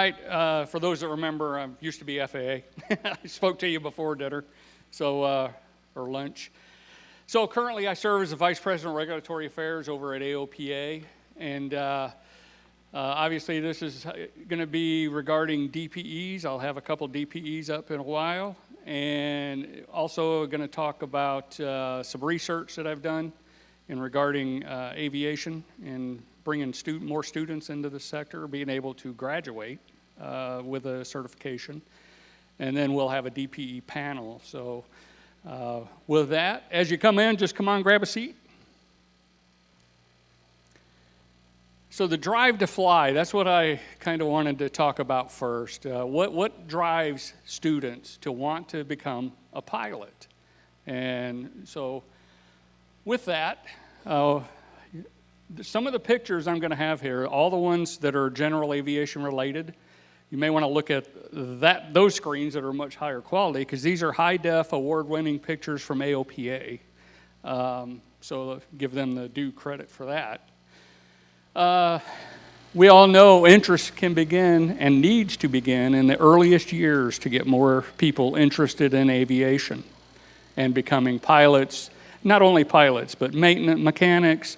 right, for those that remember, I used to be FAA. I spoke to you before dinner, or lunch. So currently I serve as the Vice President of Regulatory Affairs over at AOPA, and obviously this is going to be regarding DPEs. I'll have a couple DPEs up in a while, and also going to talk about some research that I've done in regarding aviation and bringing more students into the sector, being able to graduate with a certification. And then we'll have a DPE panel. So with that, as you come in, just come on, grab a seat. So the drive to fly, that's what I kind of wanted to talk about first. What drives students to want to become a pilot? And so with that, some of the pictures I'm going to have here, all the ones that are general aviation related, you may want to look at those screens that are much higher quality, because these are high-def, award-winning pictures from AOPA. So give them the due credit for that. We all know interest can begin and needs to begin in the earliest years to get more people interested in aviation and becoming pilots. Not only pilots, but maintenance mechanics,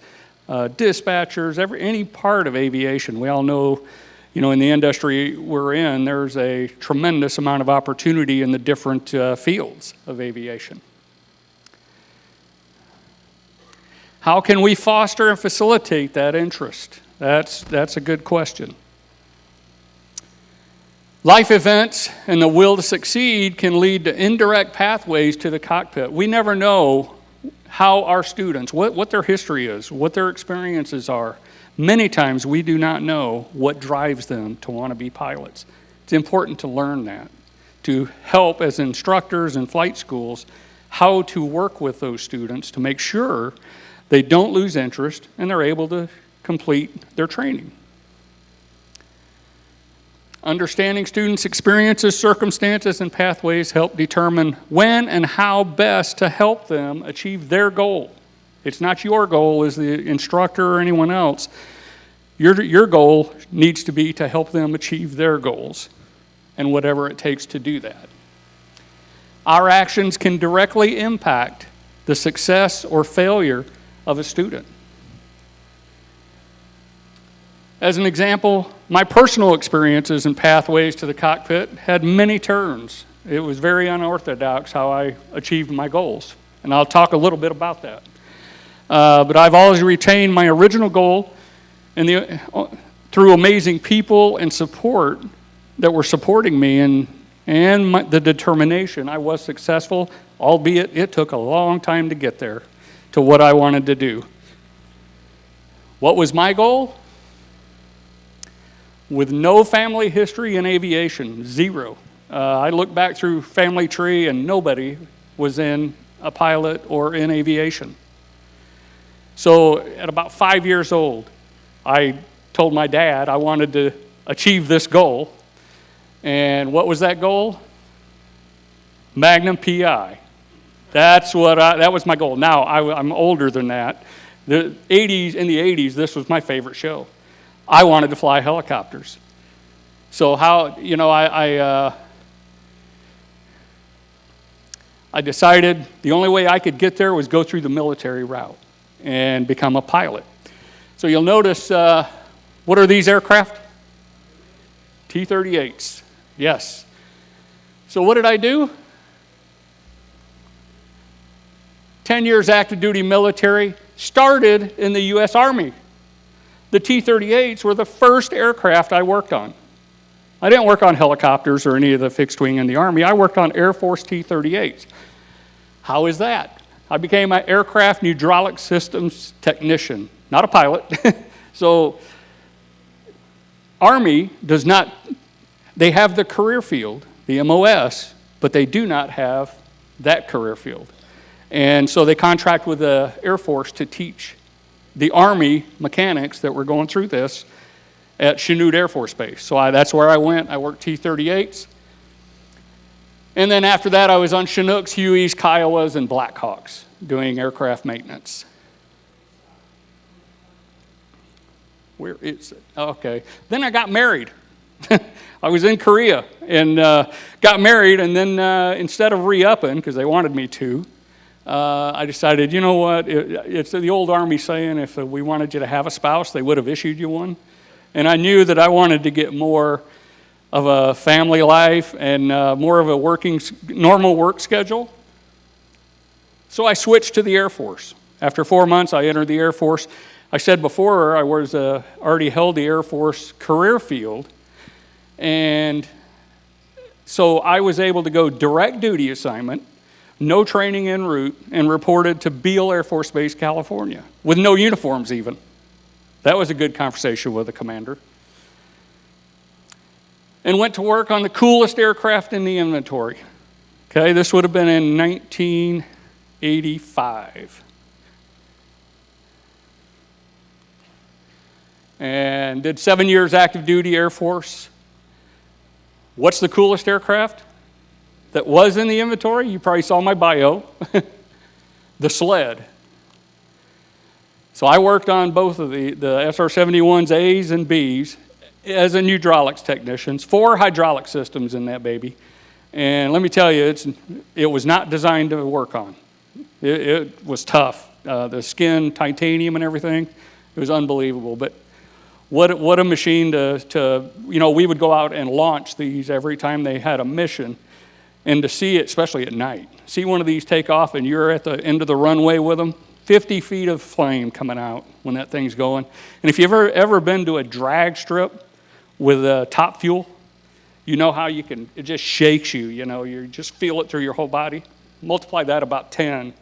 dispatchers, any part of aviation. We all know, in the industry we're in, there's a tremendous amount of opportunity in the different fields of aviation. How can we foster and facilitate that interest? That's a good question. Life events and the will to succeed can lead to indirect pathways to the cockpit. We never know how our students, what their history is, what their experiences are. Many times we do not know what drives them to want to be pilots. It's important to learn that, to help as instructors in flight schools how to work with those students to make sure they don't lose interest and they're able to complete their training. Understanding students' experiences, circumstances, and pathways help determine when and how best to help them achieve their goal. It's not your goal as the instructor or anyone else. Your goal needs to be to help them achieve their goals and whatever it takes to do that. Our actions can directly impact the success or failure of a student. As an example, my personal experiences and pathways to the cockpit had many turns. It was very unorthodox how I achieved my goals, and I'll talk a little bit about that. But I've always retained my original goal through amazing people and support that were supporting me, and the determination. I was successful, albeit it took a long time to get there to what I wanted to do. What was my goal? With no family history in aviation, zero. I look back through family tree and nobody was in a pilot or in aviation. So at about 5 years old, I told my dad I wanted to achieve this goal. And what was that goal? Magnum PI. That was my goal. Now, I'm older than that. In the 80s, this was my favorite show. I wanted to fly helicopters. So I decided the only way I could get there was go through the military route and become a pilot. So you'll notice, what are these aircraft? T-38s, yes. So what did I do? 10 years active duty military, started in the U.S. Army. The T-38s were the first aircraft I worked on. I didn't work on helicopters or any of the fixed wing in the Army. I worked on Air Force T-38s. How is that? I became an aircraft hydraulic systems technician, not a pilot. So Army does not, they have the career field, the MOS, but they do not have that career field. And so they contract with the Air Force to teach the Army mechanics that were going through this at Chanute Air Force Base. So that's where I went. I worked T-38s. And then after that, I was on Chinooks, Hueys, Kiowas, and Blackhawks doing aircraft maintenance. Where is it? Okay. Then I got married. I was in Korea and got married, and then instead of re-upping, because they wanted me to, I decided, you know what, it's the old Army saying, if we wanted you to have a spouse, they would have issued you one. And I knew that I wanted to get more of a family life and more of a normal work schedule. So I switched to the Air Force. After 4 months, I entered the Air Force. I said before, I was already held the Air Force career field. And so I was able to go direct duty assignment, no training en route, and reported to Beale Air Force Base, California, with no uniforms even. That was a good conversation with the commander. And went to work on the coolest aircraft in the inventory. Okay, this would have been in 1985. And did 7 years active duty Air Force. What's the coolest aircraft that was in the inventory? You probably saw my bio. The sled. So I worked on both of the SR-71's A's and B's as a hydraulics technician. 4 hydraulic systems in that baby. And let me tell you, it was not designed to work on. It was tough. The skin, titanium and everything, it was unbelievable. But what a machine to we would go out and launch these every time they had a mission. And to see it, especially at night, see one of these take off and you're at the end of the runway with them, 50 feet of flame coming out when that thing's going. And if you've ever been to a drag strip with top fuel, you know how it just shakes you, you just feel it through your whole body. Multiply that about 10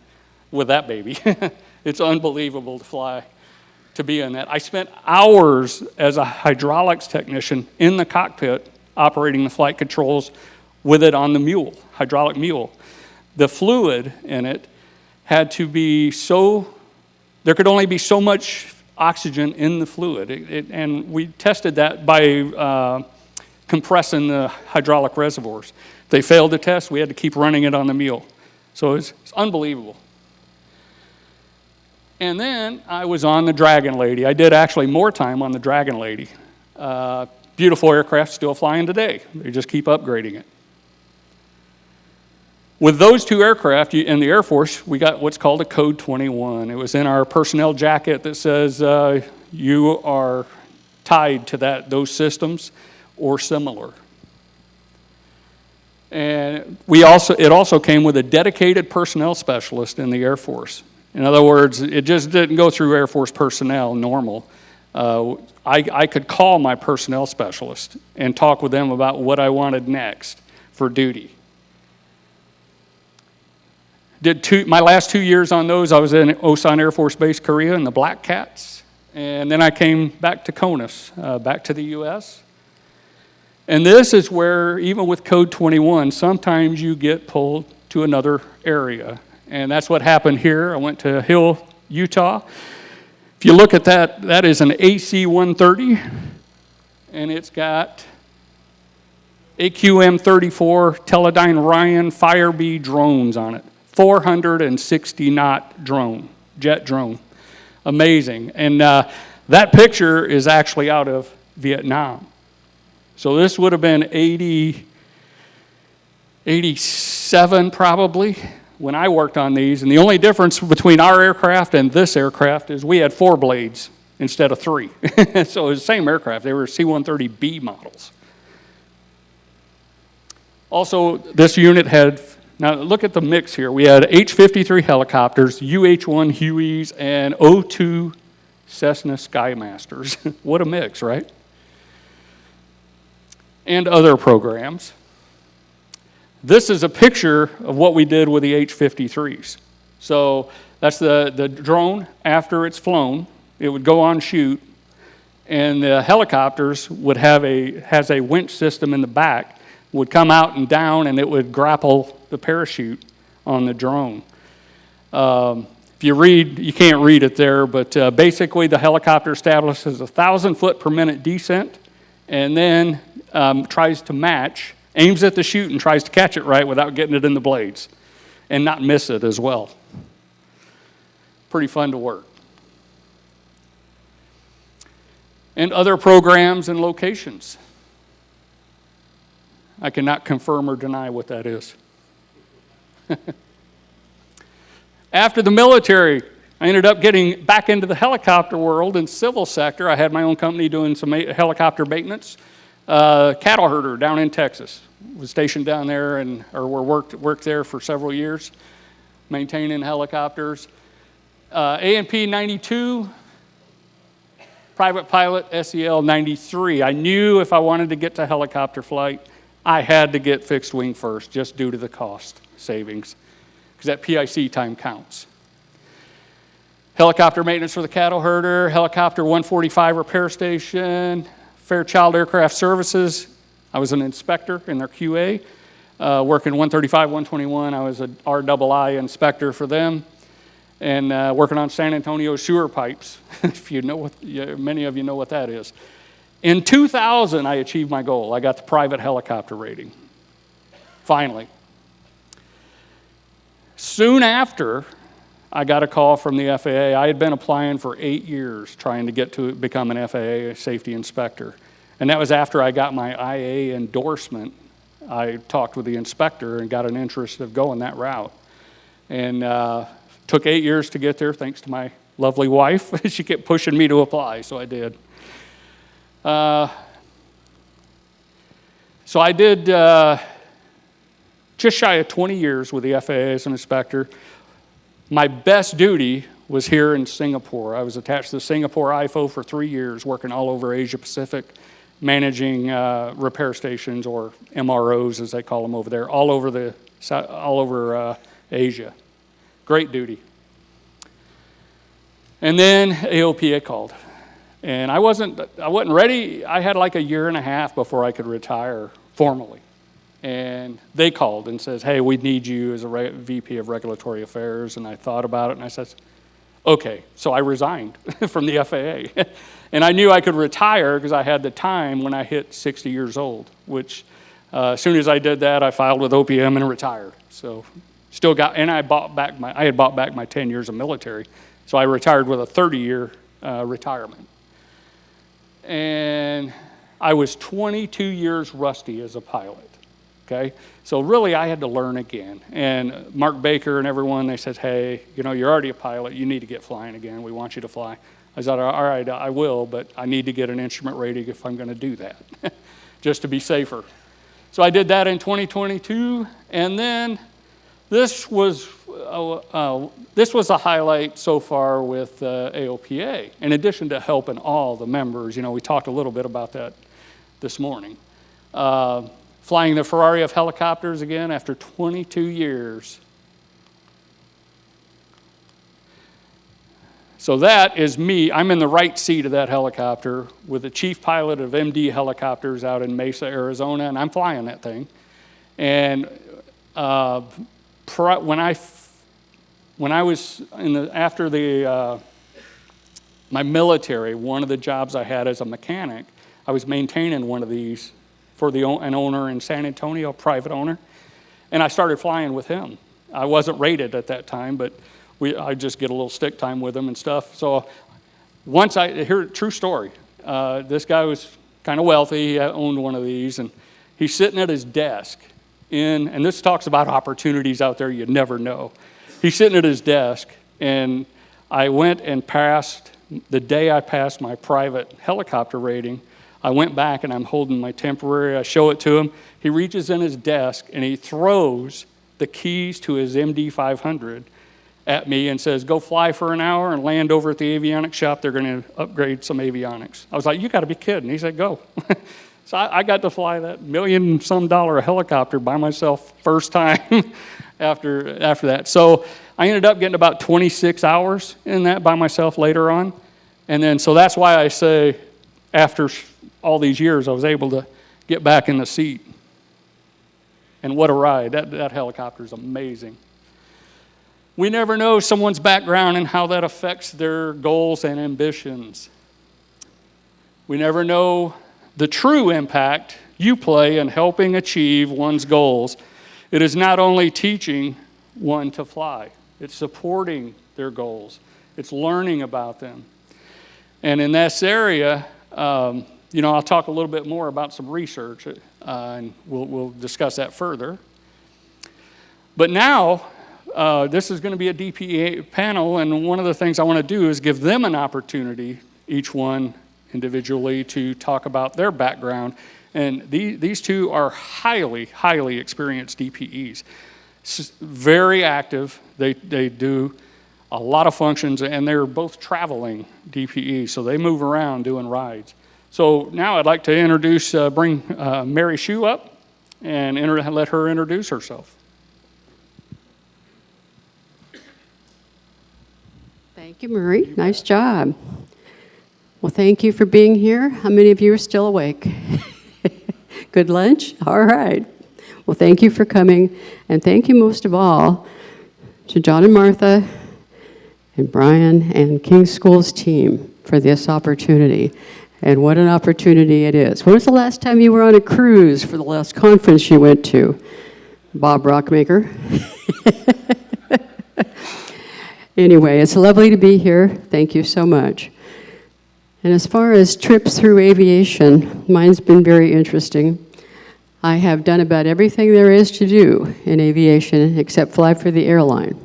with that baby. It's unbelievable to fly, to be in that. I spent hours as a hydraulics technician in the cockpit operating the flight controls with it on the mule, hydraulic mule. The fluid in it had to be there could only be so much oxygen in the fluid. And we tested that by compressing the hydraulic reservoirs. If they failed to test, we had to keep running it on the mule. So it's unbelievable. And then I was on the Dragon Lady. I did actually more time on the Dragon Lady. Beautiful aircraft, still flying today. They just keep upgrading it. With those 2 aircraft in the Air Force, we got what's called a Code 21. It was in our personnel jacket that says you are tied to those systems or similar. And it also came with a dedicated personnel specialist in the Air Force. In other words, it just didn't go through Air Force personnel normal. I could call my personnel specialist and talk with them about what I wanted next for duty. My last 2 years on those, I was in Osan Air Force Base, Korea, in the Black Cats. And then I came back to CONUS, back to the U.S. And this is where, even with Code 21, sometimes you get pulled to another area. And that's what happened here. I went to Hill, Utah. If you look at that, that is an AC-130. And it's got AQM-34 Teledyne Ryan Firebee drones on it. 460-knot drone, jet drone. Amazing. And that picture is actually out of Vietnam. So this would have been 87 probably when I worked on these. And the only difference between our aircraft and this aircraft is we had 4 blades instead of 3. So it was the same aircraft. They were C-130B models. Also, this unit had, now look at the mix here. We had H-53 helicopters, UH-1 Hueys, and O-2 Cessna Skymasters. What a mix, right? And other programs. This is a picture of what we did with the H-53s. So that's the drone after it's flown. It would go on shoot, and the helicopters has a winch system in the back, would come out and down, and it would grapple the parachute on the drone. If you read, you can't read it there, but basically the helicopter establishes a 1,000-foot per minute descent, and then tries to match, aims at the chute and tries to catch it right without getting it in the blades, and not miss it as well. Pretty fun to work. And other programs and locations. I cannot confirm or deny what that is. After the military, I ended up getting back into the helicopter world and civil sector. I had my own company doing some helicopter maintenance. Cattle herder down in Texas. Was stationed down there worked there for several years, maintaining helicopters. A&P 92, private pilot, SEL 93. I knew if I wanted to get to helicopter flight, I had to get fixed wing first, just due to the cost savings, because that PIC time counts. Helicopter maintenance for the cattle herder, helicopter 145 repair station, Fairchild Aircraft Services. I was an inspector in their QA, working 135, 121. I was an RII inspector for them, and working on San Antonio sewer pipes, if you know many of you know what that is. In 2000, I achieved my goal. I got the private helicopter rating, finally. Soon after, I got a call from the FAA. I had been applying for 8 years trying to get to become an FAA safety inspector. And that was after I got my IA endorsement. I talked with the inspector and got an interest of going that route. And took 8 years to get there, thanks to my lovely wife. She kept pushing me to apply, so I did. So I did just shy of 20 years with the FAA as an inspector. My best duty was here in Singapore. I was attached to the Singapore IFO for 3 years, working all over Asia Pacific, managing repair stations, or MROs as they call them over there, all over Asia. Great duty. And then AOPA called. And I wasn't ready. I had like a year and a half before I could retire formally. And they called and says, hey, we need you as a VP of Regulatory Affairs. And I thought about it and I said, okay. So I resigned from the FAA. And I knew I could retire because I had the time when I hit 60 years old, which as soon as I did that, I filed with OPM and retired. So still got, and I had bought back my 10 years of military. So I retired with a 30-year retirement. And I was 22 years rusty as a pilot, okay? So really I had to learn again. And Mark Baker and everyone, they said, hey, you're already a pilot. You need to get flying again. We want you to fly. I said, all right, I will, but I need to get an instrument rating if I'm going to do that, just to be safer. So I did that in 2022, and then this was a highlight so far with AOPA. In addition to helping all the members, we talked a little bit about that this morning. Flying the Ferrari of helicopters again after 22 years. So that is me. I'm in the right seat of that helicopter with the chief pilot of MD helicopters out in Mesa, Arizona, and I'm flying that thing. And when I was after my military, one of the jobs I had as a mechanic, I was maintaining one of these for an owner in San Antonio, a private owner, and I started flying with him. I wasn't rated at that time, but I just get a little stick time with him and stuff. So once true story, this guy was kind of wealthy. He owned one of these, and he's sitting at his desk and this talks about opportunities out there you never know. He's sitting at his desk, and I went and passed, the day I passed my private helicopter rating, I went back and I'm holding my temporary, I show it to him. He reaches in his desk and he throws the keys to his MD 500 at me and says, go fly for an hour and land over at the avionics shop. They're going to upgrade some avionics. I was like, you got to be kidding. He said, go. So I got to fly that $1 million some helicopter by myself first time after that. So I ended up getting about 26 hours in that by myself later on. And then, so that's why I say after all these years, I was able to get back in the seat. And what a ride. That helicopter is amazing. We never know someone's background and how that affects their goals and ambitions. We never know the true impact you play in helping achieve one's goals. It is not only teaching one to fly, it's supporting their goals. It's learning about them. And in this area, I'll talk a little bit more about some research, and we'll discuss that further. But now, this is going to be a DPA panel, and one of the things I want to do is give them an opportunity, each one individually, to talk about their background. And these two are highly, highly experienced DPEs. Very active. They do a lot of functions, and they're both traveling DPEs, so they move around doing rides. So now I'd like to bring Mary Shue up and let her introduce herself. Thank you, Murray. Nice job. Well, thank you for being here. How many of you are still awake? Good lunch? All right. Well, thank you for coming, and thank you most of all to John and Martha and Brian and King School's team for this opportunity. And what an opportunity it is. When was the last time you were on a cruise for the last conference you went to? Bob Rockmaker. Anyway, it's lovely to be here. Thank you so much. And as far as trips through aviation, mine's been very interesting. I have done about everything there is to do in aviation except fly for the airline.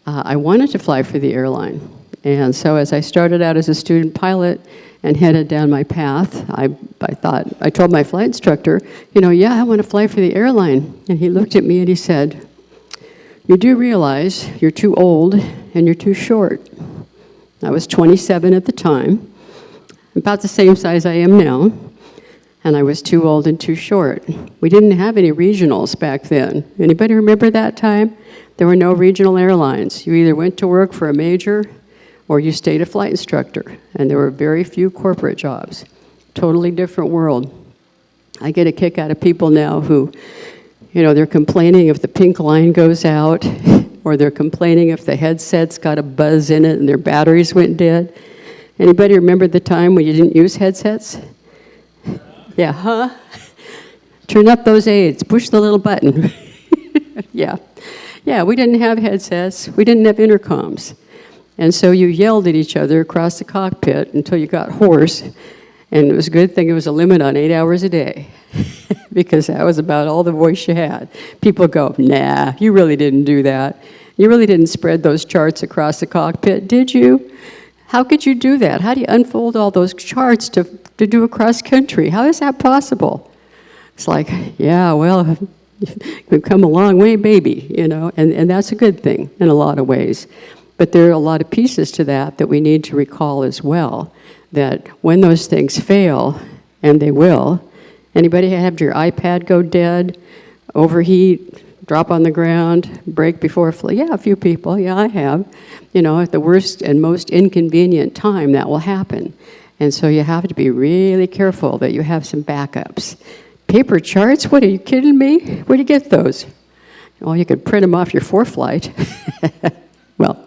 I wanted to fly for the airline. And so as I started out as a student pilot and headed down my path, I told my flight instructor, yeah, I want to fly for the airline. And he looked at me and he said, you do realize you're too old and you're too short. I was 27 at the time, about the same size I am now, and I was too old and too short. We didn't have any regionals back then. Anybody remember that time? There were no regional airlines. You either went to work for a major or you stayed a flight instructor, and there were very few corporate jobs. Totally different world. I get a kick out of people now who, they're complaining if the pink line goes out, or they're complaining if the headset's got a buzz in it and their batteries went dead. Anybody remember the time when you didn't use headsets? Yeah, huh? Turn up those aids, push the little button. Yeah, we didn't have headsets, we didn't have intercoms. And so you yelled at each other across the cockpit until you got hoarse, and it was a good thing it was a limit on 8 hours a day, because that was about all the voice you had. People go, nah, you really didn't do that. You really didn't spread those charts across the cockpit, did you? How could you do that? How do you unfold all those charts to do across country? How is that possible? It's like, yeah, well, we've come a long way, baby, and that's a good thing in a lot of ways. But there are a lot of pieces to that we need to recall as well, that when those things fail, and they will, anybody have your iPad go dead, overheat, drop on the ground, break before flight? Yeah, a few people, yeah, I have. At the worst and most inconvenient time, that will happen. And so you have to be really careful that you have some backups. Paper charts? What, are you kidding me? Where do you get those? Well, you could print them off your ForeFlight. Well,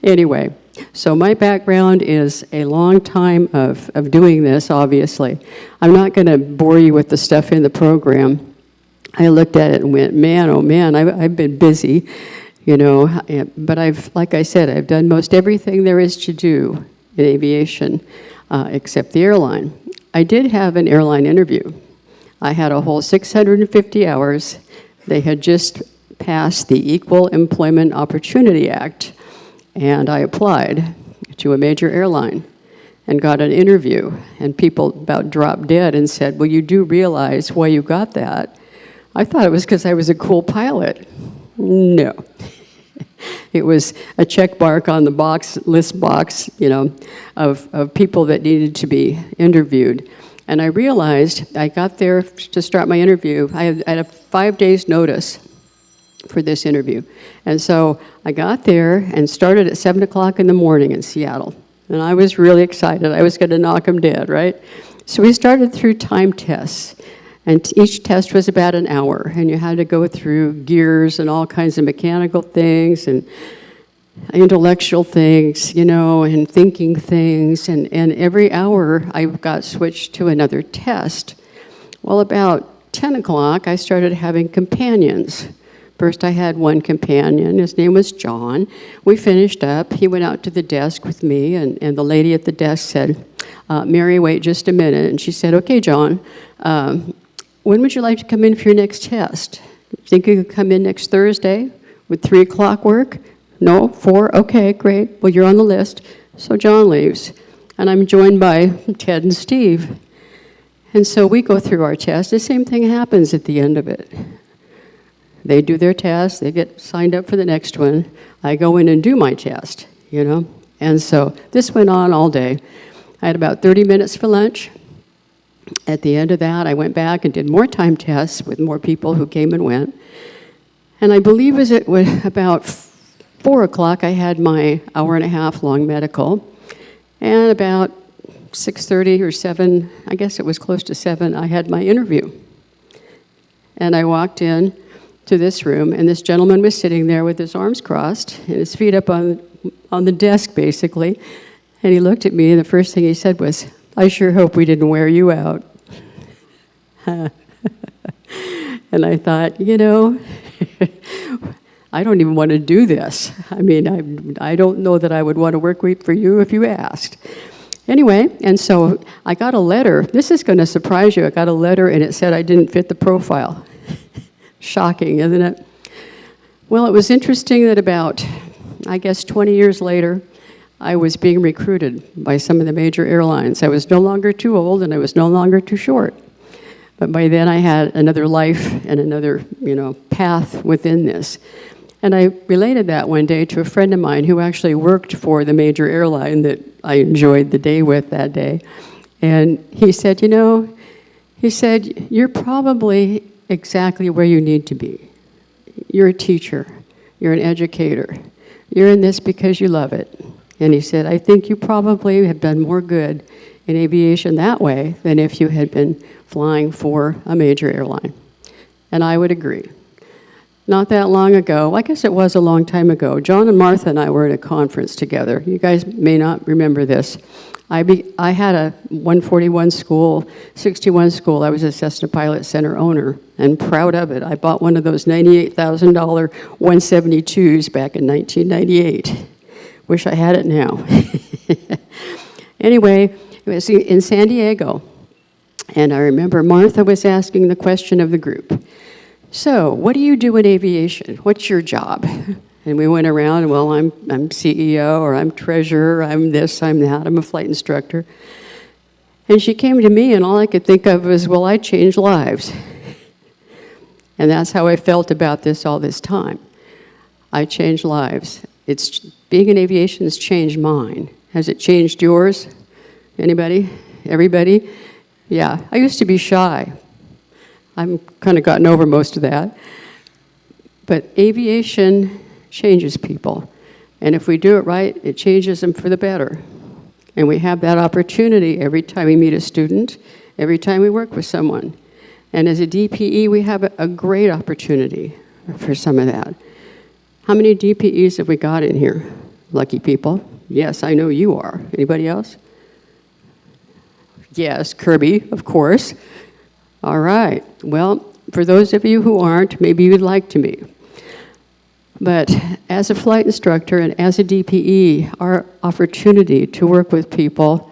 anyway, so my background is a long time of doing this, obviously. I'm not going to bore you with the stuff in the program. I looked at it and went, man, oh man, I've been busy, but like I said, I've done most everything there is to do in aviation, except the airline. I did have an airline interview. I had a whole 650 hours. They had just passed the Equal Employment Opportunity Act, and I applied to a major airline and got an interview, and people about dropped dead and said, well, you do realize why you got that? I thought it was because I was a cool pilot. No. It was a check mark on the list box, of people that needed to be interviewed. And I realized I got there to start my interview. I had a 5 days notice for this interview. And so I got there and started at 7 o'clock in the morning in Seattle. And I was really excited. I was going to knock them dead, right? So we started through time tests. And each test was about an hour. And you had to go through gears and all kinds of mechanical things and intellectual things, and thinking things. And every hour I got switched to another test. Well, about 10 o'clock, I started having companions. First, I had one companion. His name was John. We finished up. He went out to the desk with me, and the lady at the desk said, Mary, wait just a minute. And she said, okay, John, when would you like to come in for your next test? Think you could come in next Thursday? Would 3 o'clock work? No? 4? Okay, great. Well, you're on the list. So John leaves. And I'm joined by Ted and Steve. And so we go through our test. The same thing happens at the end of it. They do their test. They get signed up for the next one. I go in and do my test, you know. And so this went on all day. I had about 30 minutes for lunch. At the end of that, I went back and did more time tests with more people who came and went. And I believe it was about 4 o'clock, I had my hour-and-a-half long medical. And about 6:30 or 7, I guess it was close to 7, I had my interview. And I walked in to this room, and this gentleman was sitting there with his arms crossed and his feet up on the desk, basically. And he looked at me, and the first thing he said was, I sure hope we didn't wear you out. And I thought, you know, I don't even want to do this. I mean, I don't know that I would want to work for you if you asked. Anyway, and so I got a letter. This is going to surprise you. I got a letter, and it said I didn't fit the profile. Shocking, isn't it? Well, it was interesting that about, I guess, 20 years later, I was being recruited by some of the major airlines. I was no longer too old, and I was no longer too short. But by then, I had another life and another, you know, path within this. And I related that one day to a friend of mine who actually worked for the major airline that I enjoyed the day with that day. And he said, you know, he said, you're probably exactly where you need to be. You're a teacher. You're an educator. You're in this because you love it. And he said, I think you probably have done more good in aviation that way than if you had been flying for a major airline. And I would agree. Not that long ago, I guess it was a long time ago, John and Martha and I were at a conference together. You guys may not remember this. I had a 141 school, 61 school. I was a Cessna Pilot Center owner and proud of it. I bought one of those $98,000 172s back in 1998. Wish I had it now. Anyway, it was in San Diego. And I remember Martha was asking the question of the group. So, what do you do in aviation? What's your job? And we went around, well, I'm CEO, or I'm treasurer, I'm this, I'm that, I'm a flight instructor. And she came to me, and all I could think of was, well, I change lives. And that's how I felt about this all this time. I change lives. Being in aviation has changed mine. Has it changed yours? Anybody? Everybody? Yeah, I used to be shy. I'm kind of gotten over most of that. But aviation changes people. And if we do it right, it changes them for the better. And we have that opportunity every time we meet a student, every time we work with someone. And as a DPE, we have a great opportunity for some of that. How many DPEs have we got in here? Lucky people. Yes, I know you are. Anybody else? Yes, Kirby, of course. All right. Well, for those of you who aren't, maybe you'd like to be. But as a flight instructor and as a DPE, our opportunity to work with people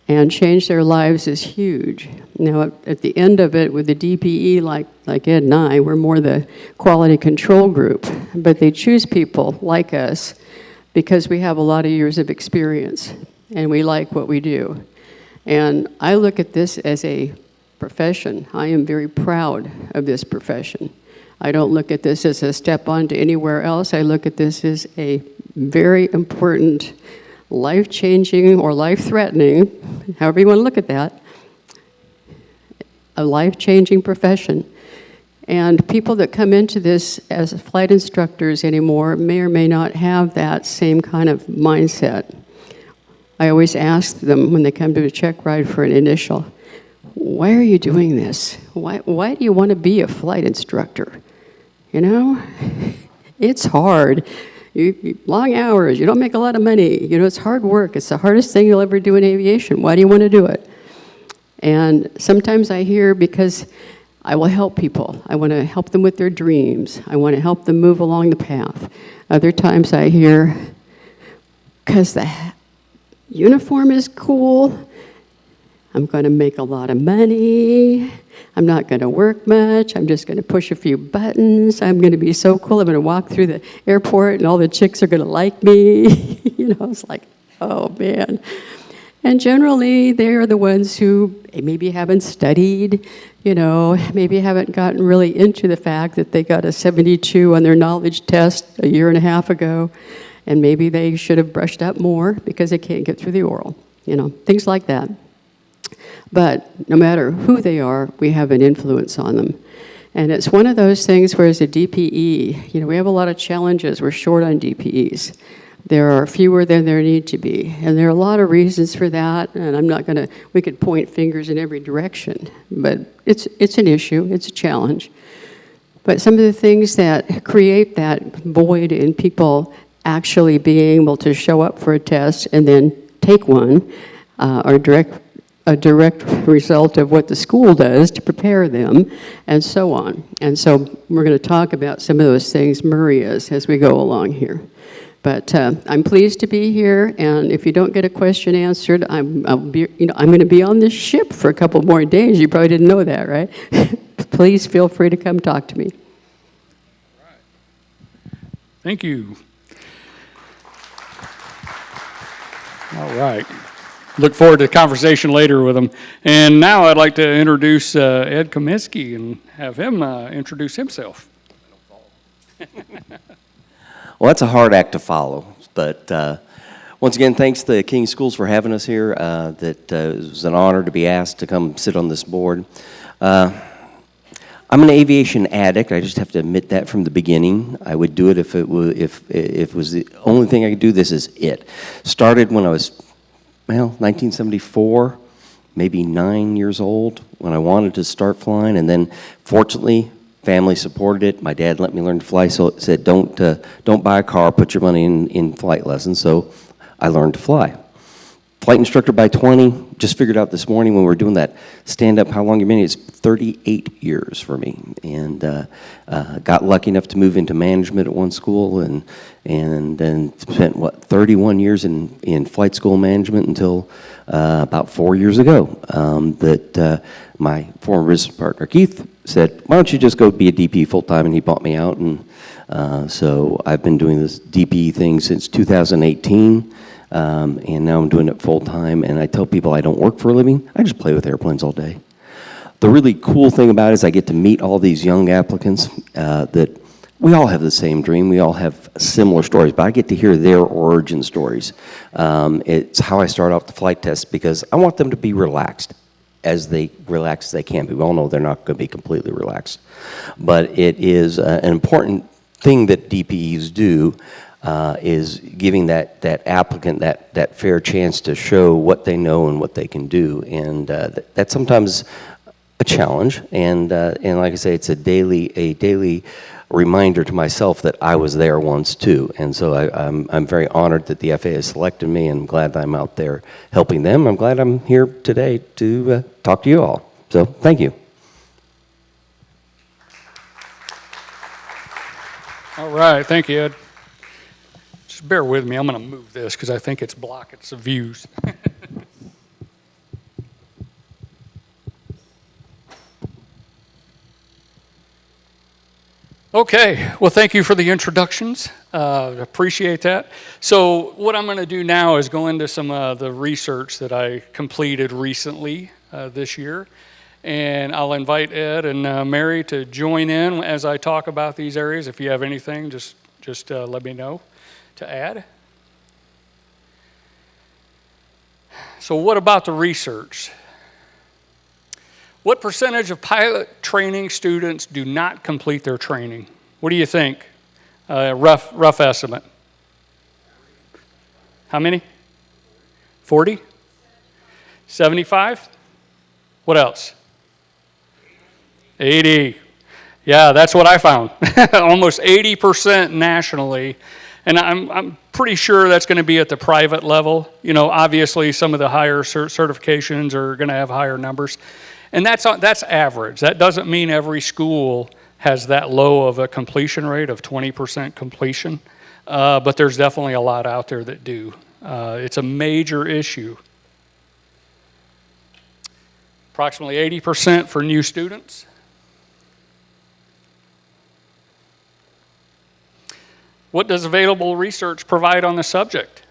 and change their lives is huge. Now, at the end of it, with the DPE, like Ed and I, we're more the quality control group. But they choose people like us because we have a lot of years of experience, and we like what we do. And I look at this as a profession. I am very proud of this profession. I don't look at this as a step on to anywhere else. I look at this as a very important, life-changing or life-threatening, however you want to look at that, a life-changing profession. And people that come into this as flight instructors anymore may or may not have that same kind of mindset. I always ask them when they come to a check ride for an initial, why are you doing this? Why do you want to be a flight instructor? You know, it's hard. Long hours, you don't make a lot of money. You know, it's hard work. It's the hardest thing you'll ever do in aviation. Why do you want to do it? And sometimes I hear because I will help people. I want to help them with their dreams. I want to help them move along the path. Other times I hear, because the uniform is cool, I'm going to make a lot of money. I'm not going to work much. I'm just going to push a few buttons. I'm going to be so cool. I'm going to walk through the airport and all the chicks are going to like me. It's like, oh, man. And generally, they're the ones who maybe haven't studied, maybe haven't gotten really into the fact that they got a 72 on their knowledge test a year and a half ago, and maybe they should have brushed up more because they can't get through the oral, things like that. But no matter who they are, we have an influence on them. And it's one of those things where as a DPE, we have a lot of challenges. We're short on DPEs. There are fewer than there need to be. And there are a lot of reasons for that, and I'm not going to, we could point fingers in every direction, but it's an issue, it's a challenge. But some of the things that create that void in people actually being able to show up for a test and then take one are a direct result of what the school does to prepare them, and so on. And so we're going to talk about some of those things Murray is as we go along here. But I'm pleased to be here, and if you don't get a question answered, I'm going to be on this ship for a couple more days. You probably didn't know that, right? Please feel free to come talk to me. Thank you. All right. Look forward to the conversation later with him. And now I'd like to introduce Ed Comiskey and have him introduce himself. Well, that's a hard act to follow, but once again, thanks to the King Schools for having us here. It was an honor to be asked to come sit on this board. I'm an aviation addict. I just have to admit that from the beginning. I would do it if it was the only thing I could do. This is it. Started when I was, 1974, maybe 9 years old, when I wanted to start flying, and then fortunately, family supported it. My dad let me learn to fly, so it said, don't buy a car, put your money in flight lessons. So I learned to fly. Flight instructor by 20, just figured out this morning when we were doing that stand-up, how long you've been here, it's 38 years for me. And got lucky enough to move into management at one school, and then spent, 31 years in flight school management until about 4 years ago. My former business partner, Keith, said, why don't you just go be a DP full-time, and he bought me out. And so I've been doing this DP thing since 2018. And now I'm doing it full-time, and I tell people I don't work for a living. I just play with airplanes all day. The really cool thing about it is I get to meet all these young applicants that we all have the same dream. We all have similar stories, but I get to hear their origin stories. It's how I start off the flight test because I want them to be relaxed as relaxed as they can be. We all know they're not going to be completely relaxed. But it is an important thing that DPEs do is giving that applicant that fair chance to show what they know and what they can do, and that's sometimes a challenge. And like I say, it's a daily reminder to myself that I was there once too. And so I'm very honored that the FAA has selected me, and I'm glad that I'm out there helping them. I'm glad I'm here today to talk to you all. So thank you. All right, thank you, Ed. Just bear with me. I'm going to move this because I think it's blocking some views. Okay, well, thank you for the introductions. Appreciate that. So what I'm going to do now is go into some of the research that I completed recently this year. And I'll invite Ed and Mary to join in as I talk about these areas. If you have anything, just let me know to add. So what about the research? What percentage of pilot training students do not complete their training? What do you think? Rough estimate. How many? 40? 75? What else? 80. Yeah, that's what I found. Almost 80% nationally. And I'm pretty sure that's going to be at the private level. You know, obviously some of the higher certifications are going to have higher numbers. And that's average. That doesn't mean every school has that low of a completion rate of 20% completion. But there's definitely a lot out there that do. It's a major issue. approximately 80% for new students. What does available research provide on the subject?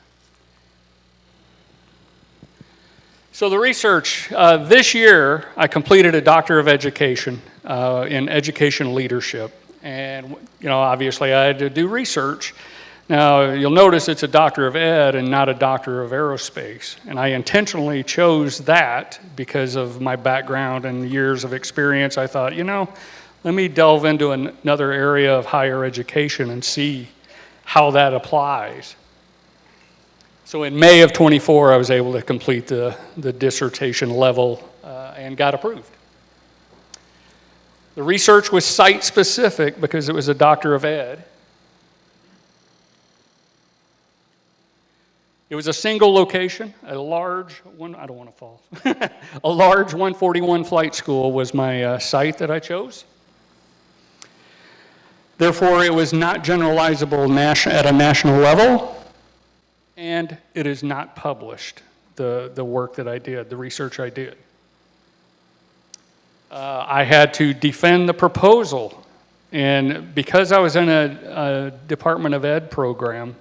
So the research, this year I completed a Doctor of Education in Education Leadership. And, obviously I had to do research. Now, you'll notice it's a Doctor of Ed and not a Doctor of Aerospace. And I intentionally chose that because of my background and years of experience. I thought, let me delve into another area of higher education and see how that applies. So in May of 24, I was able to complete the dissertation level and got approved. The research was site-specific because it was a Doctor of Ed. It was a single location, a large one, I don't want to fall. A large 141 flight school was my site that I chose. Therefore, it was not generalizable at a national level, and it is not published, the work that I did, the research I did. I had to defend the proposal, and because I was in a Department of Ed program,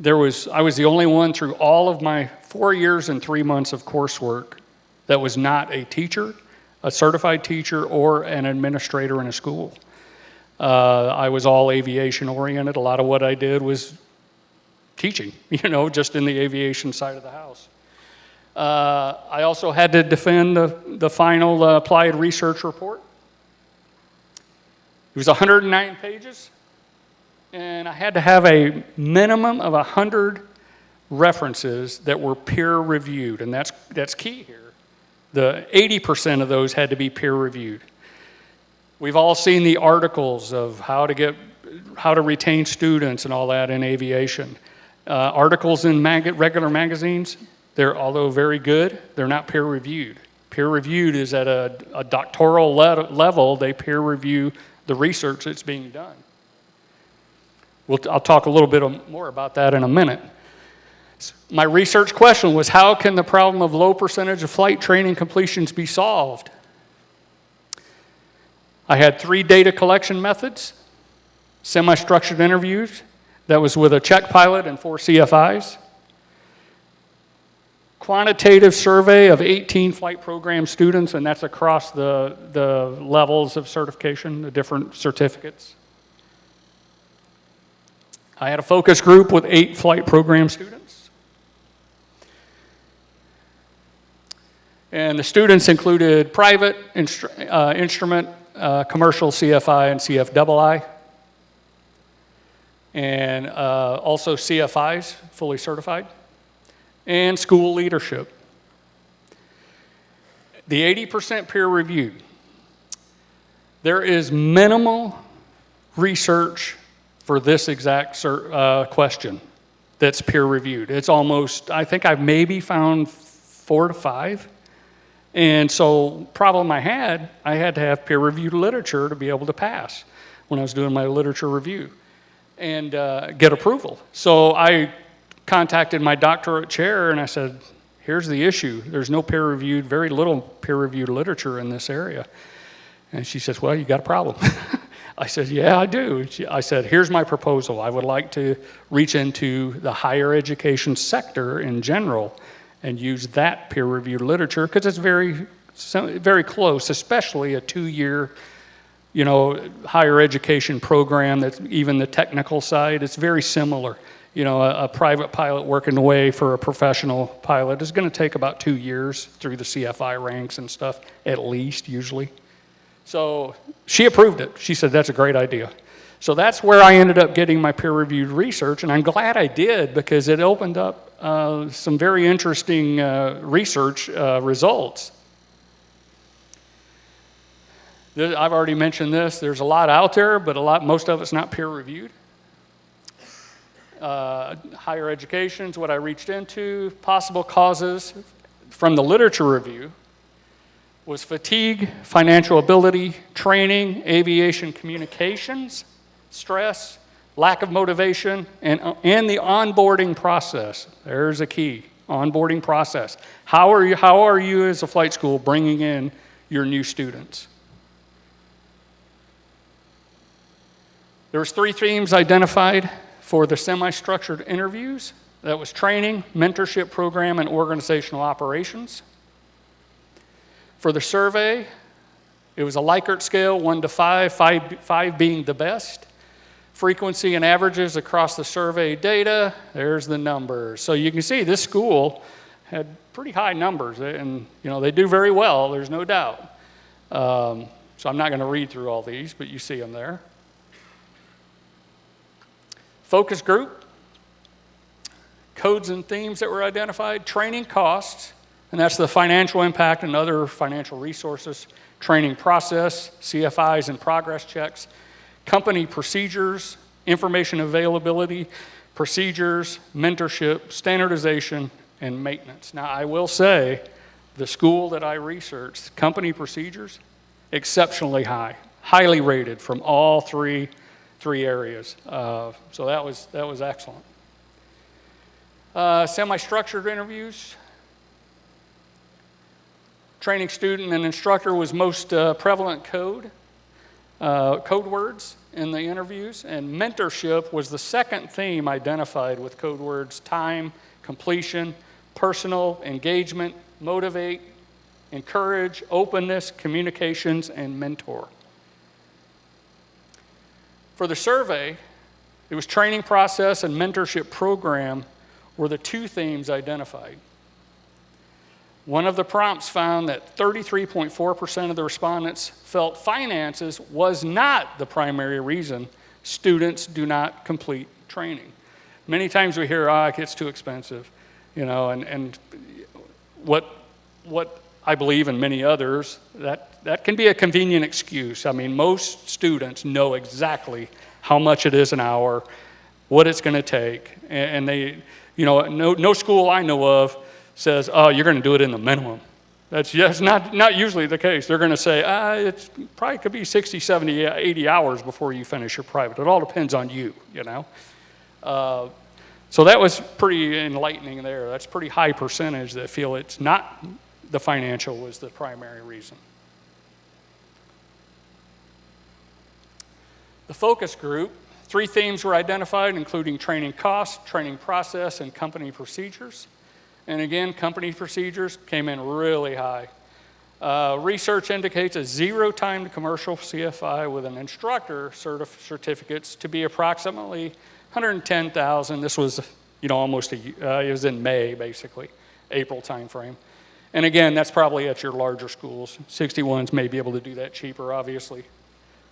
I was the only one through all of my 4 years and 3 months of coursework that was not a teacher, a certified teacher, or an administrator in a school. I was all aviation oriented. A lot of what I did was teaching, just in the aviation side of the house. I also had to defend the final applied research report. It was 109 pages. And I had to have a minimum of 100 references that were peer-reviewed, and that's key here. The 80% of those had to be peer-reviewed. We've all seen the articles of how to retain students and all that in aviation. Articles in regular magazines, although very good, they're not peer-reviewed. Peer-reviewed is at a doctoral level. They peer-review the research that's being done. I'll talk a little bit more about that in a minute. My research question was, how can the problem of low percentage of flight training completions be solved? I had 3 data collection methods, semi-structured interviews, that was with a check pilot and 4 CFIs, quantitative survey of 18 flight program students, and that's across the levels of certification, the different certificates. I had a focus group with 8 flight program students. And the students included private, instrument, commercial CFI and CFII, and also CFIs, fully certified, and school leadership. The 80% peer-reviewed. There is minimal research for this exact question that's peer-reviewed. It's almost, I think I've maybe found 4 to 5. And so problem I had to have peer-reviewed literature to be able to pass when I was doing my literature review and get approval. So I contacted my doctorate chair and I said, here's the issue. There's no peer-reviewed, very little peer-reviewed literature in this area. And she says, well, you got a problem. I said, yeah, I do. I said, here's my proposal. I would like to reach into the higher education sector in general and use that peer-reviewed literature because it's very close, especially a 2-year, higher education program that's even the technical side. It's very similar. A private pilot working away for a professional pilot is going to take about 2 years through the CFI ranks and stuff, at least, usually. So she approved it. She said, that's a great idea. So that's where I ended up getting my peer-reviewed research, and I'm glad I did because it opened up some very interesting research results. I've already mentioned this. There's a lot out there, but most of it's not peer-reviewed. Higher education is what I reached into. Possible causes from the literature review was fatigue, financial ability, training, aviation communications, stress, lack of motivation, and the onboarding process. There's a key. onboarding process. How are you as a flight school bringing in your new students? There was 3 themes identified for the semi-structured interviews. That was training, mentorship program, and organizational operations. For the survey, it was a Likert scale, 1 to 5, 5 being the best. Frequency and averages across the survey data, there's the numbers. So you can see this school had pretty high numbers, and they do very well, there's no doubt. So I'm not going to read through all these, but you see them there. Focus group, codes and themes that were identified, training costs, and that's the financial impact and other financial resources, training process, CFIs and progress checks, company procedures, information availability, procedures, mentorship, standardization, and maintenance. Now, I will say, the school that I researched, company procedures, exceptionally high, highly rated from all three areas. So that was excellent. Semi-structured interviews. Training student and instructor was most prevalent code words in the interviews, and mentorship was the second theme identified with code words: time, completion, personal, engagement, motivate, encourage, openness, communications, and mentor. For the survey, it was training process and mentorship program were the 2 themes identified. One of the prompts found that 33.4% of the respondents felt finances was not the primary reason students do not complete training. Many times we hear, it gets too expensive, and what I believe and many others, that can be a convenient excuse. I mean, most students know exactly how much it is an hour, what it's going to take, and they, no school I know of says, you're going to do it in the minimum. That's just not usually the case. They're going to say, it probably could be 60, 70, 80 hours before you finish your private. It all depends on you, So that was pretty enlightening there. That's a pretty high percentage that feel it's not the financial was the primary reason. The focus group, 3 themes were identified, including training costs, training process, and company procedures. And again, company procedures came in really high. Research indicates a 0 time to commercial CFI with an instructor certificates to be approximately $110,000. This was, almost it was in May, basically, April timeframe. And again, that's probably at your larger schools. 61s may be able to do that cheaper, obviously.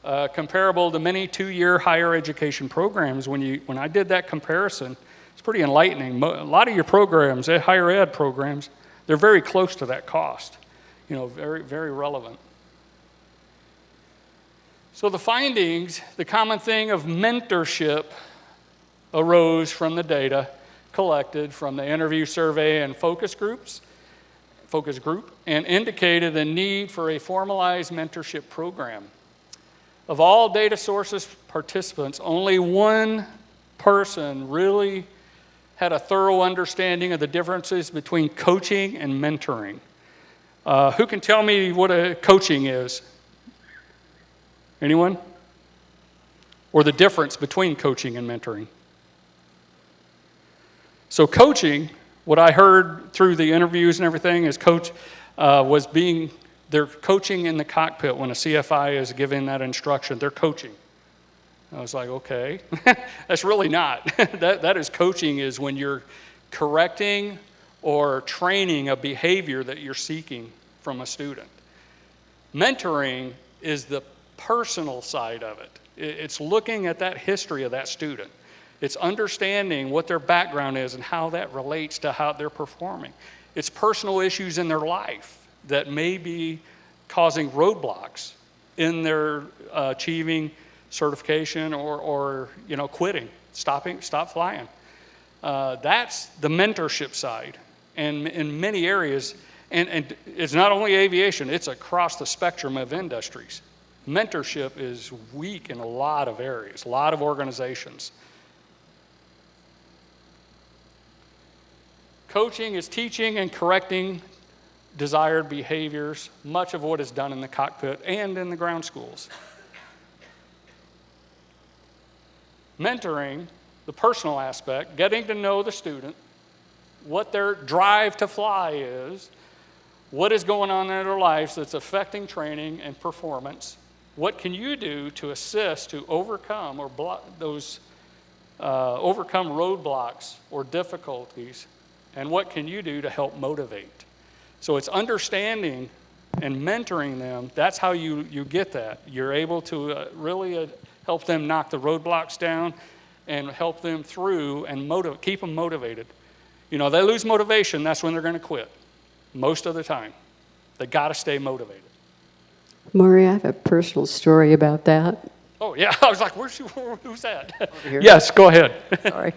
Comparable to many 2-year higher education programs, when I did that comparison, it's pretty enlightening. A lot of your programs, higher ed programs, they're very close to that cost. Very, very relevant. So the findings, the common thing of mentorship arose from the data collected from the interview survey and focus group, and indicated the need for a formalized mentorship program. Of all data sources participants, only 1 person really had a thorough understanding of the differences between coaching and mentoring. Who can tell me what a coaching is? Anyone? Or the difference between coaching and mentoring? So coaching, what I heard through the interviews and everything is they're coaching in the cockpit when a CFI is giving that instruction. They're coaching. I was like, okay, that's really not. That is coaching is when you're correcting or training a behavior that you're seeking from a student. Mentoring is the personal side of it. It's looking at that history of that student. It's understanding what their background is and how that relates to how they're performing. It's personal issues in their life that may be causing roadblocks in their achieving certification or quitting, stop flying. That's the mentorship side. And in many areas, and it's not only aviation, it's across the spectrum of industries. Mentorship is weak in a lot of areas, a lot of organizations. Coaching is teaching and correcting desired behaviors, much of what is done in the cockpit and in the ground schools. Mentoring, the personal aspect, getting to know the student, what their drive to fly is, what is going on in their lives that's affecting training and performance. What can you do to assist to overcome or overcome roadblocks or difficulties, and what can you do to help motivate? So it's understanding and mentoring them. That's how you get that. You're able to really help them knock the roadblocks down and help them through and keep them motivated. You know, they lose motivation, that's when they're going to quit. Most of the time. They got to stay motivated. Maury, I have a personal story about that. Oh, yeah. I was like, who's that? Over here. Yes, go ahead. Sorry.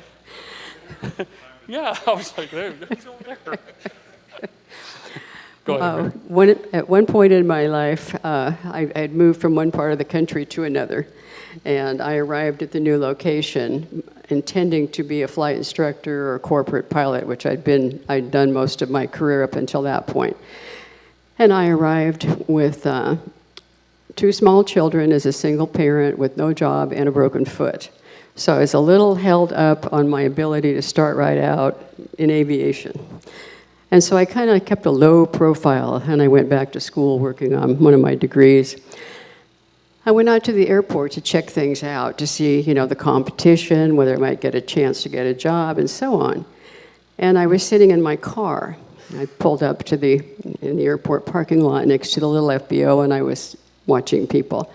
Yeah, I was like, who's over there? Go ahead. At one point in my life, I had moved from one part of the country to another, and I arrived at the new location intending to be a flight instructor or a corporate pilot, which I'd done most of my career up until that point. And I arrived with 2 small children as a single parent with no job and a broken foot. So I was a little held up on my ability to start right out in aviation. And so I kind of kept a low profile, and I went back to school working on one of my degrees. I went out to the airport to check things out, to see, the competition, whether I might get a chance to get a job, and so on. And I was sitting in my car. I pulled up in the airport parking lot next to the little FBO, and I was watching people.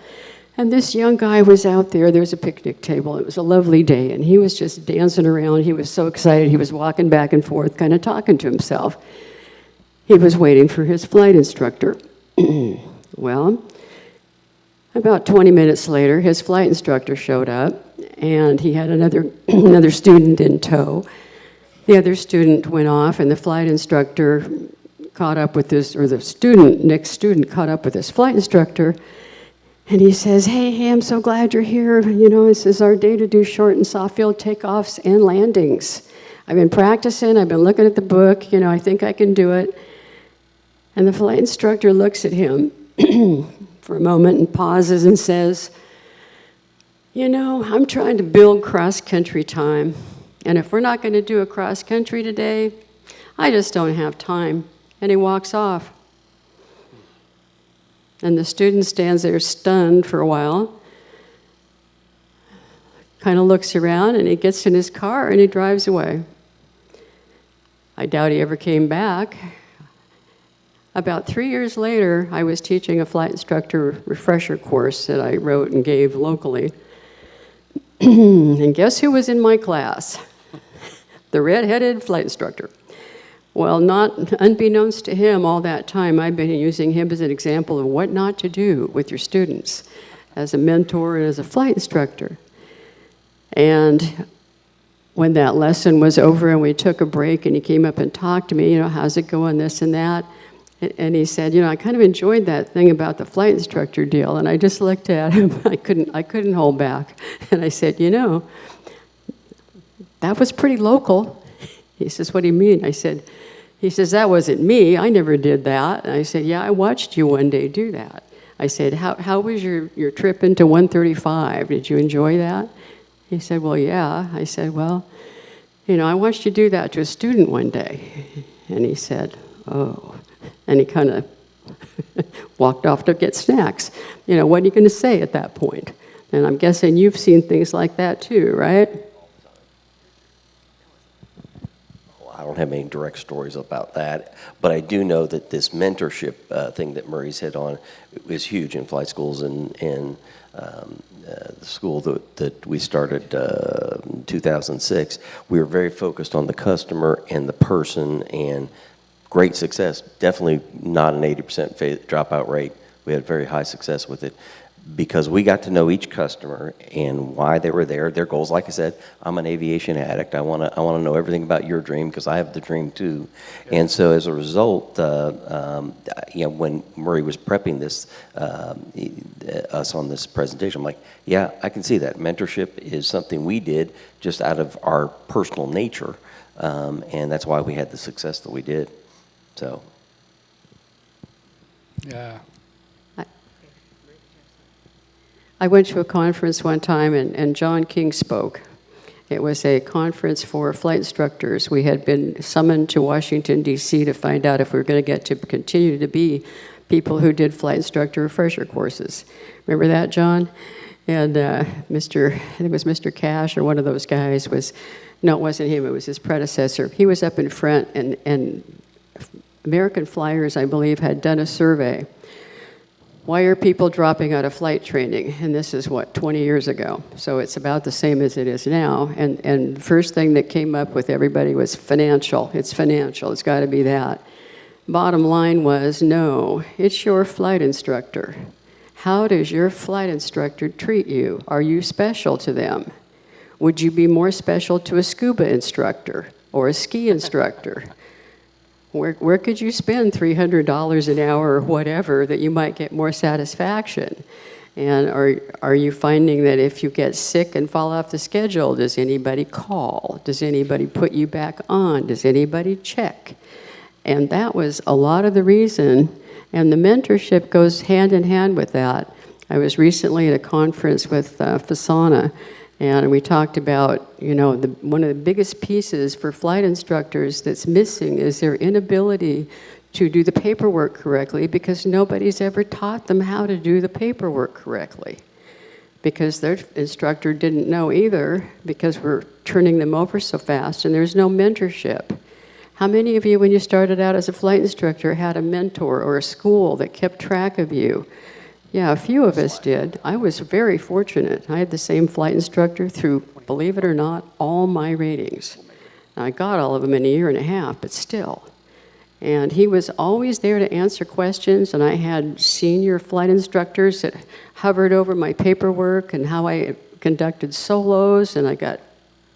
And this young guy was out there. There was a picnic table. It was a lovely day, and he was just dancing around. He was so excited. He was walking back and forth, kind of talking to himself. He was waiting for his flight instructor. Well, about 20 minutes later, his flight instructor showed up, and he had another student in tow. The other student went off, and the flight instructor caught up with next student caught up with his flight instructor, and he says, hey, I'm so glad you're here. This is our day to do short and soft field takeoffs and landings. I've been practicing, I've been looking at the book, I think I can do it. And the flight instructor looks at him for a moment and pauses and says, I'm trying to build cross-country time. And if we're not going to do a cross-country today, I just don't have time. And he walks off. And the student stands there stunned for a while, kind of looks around, and he gets in his car and he drives away. I doubt he ever came back. About 3 years later, I was teaching a flight instructor refresher course that I wrote and gave locally. And guess who was in my class? The red-headed flight instructor. Well, not unbeknownst to him, all that time I've been using him as an example of what not to do with your students as a mentor and as a flight instructor. And when that lesson was over and we took a break and he came up and talked to me, how's it going, this and that. And he said, I kind of enjoyed that thing about the flight instructor deal. And I just looked at him. I couldn't hold back. And I said, that was pretty local. He says, what do you mean? He says, that wasn't me. I never did that. And I said, yeah, I watched you one day do that. I said, how was your trip into 135? Did you enjoy that? He said, well, yeah. I said, well, I watched you do that to a student one day. And he said, oh. And he kind of walked off to get snacks. What are you going to say at that point? And I'm guessing you've seen things like that too, right? I don't have any direct stories about that, but I do know that this mentorship thing that Murray's hit on is huge in flight schools, and the school that we started in 2006, we were very focused on the customer and the person, and great success. Definitely not an 80% dropout rate, We had very high success with it because we got to know each customer and why they were there, their goals. Like I said, I'm an aviation addict. I want to know everything about your dream because I have the dream too. Yeah. And so as a result, when Murray was prepping this, us on this presentation, I'm like, yeah, I can see that. Mentorship is something we did just out of our personal nature, and that's why we had the success that we did. So. Yeah. I went to a conference one time, and John King spoke. It was a conference for flight instructors. We had been summoned to Washington, D.C. to find out if we were going to get to continue to be people who did flight instructor refresher courses. Remember that, John? And I think it was Mr. Cash or one of those guys no, it wasn't him, it was his predecessor. He was up in front, and American Flyers, I believe, had done a survey. Why are people dropping out of flight training? And this is, 20 years ago. So it's about the same as it is now. And the first thing that came up with everybody was financial. It's financial. It's got to be that. Bottom line was, no, it's your flight instructor. How does your flight instructor treat you? Are you special to them? Would you be more special to a scuba instructor or a ski instructor? Where could you spend $300 an hour or whatever that you might get more satisfaction? And are you finding that if you get sick and fall off the schedule, does anybody call? Does anybody put you back on? Does anybody check? And that was a lot of the reason, and the mentorship goes hand in hand with that. I was recently at a conference with Fasana, and we talked about, one of the biggest pieces for flight instructors that's missing is their inability to do the paperwork correctly because nobody's ever taught them how to do the paperwork correctly. Because their instructor didn't know either because we're turning them over so fast and there's no mentorship. How many of you, when you started out as a flight instructor, had a mentor or a school that kept track of you? Yeah, a few of us did. I was very fortunate. I had the same flight instructor through, believe it or not, all my ratings. Now, I got all of them in a year and a half, but still. And he was always there to answer questions, and I had senior flight instructors that hovered over my paperwork and how I conducted solos, and I got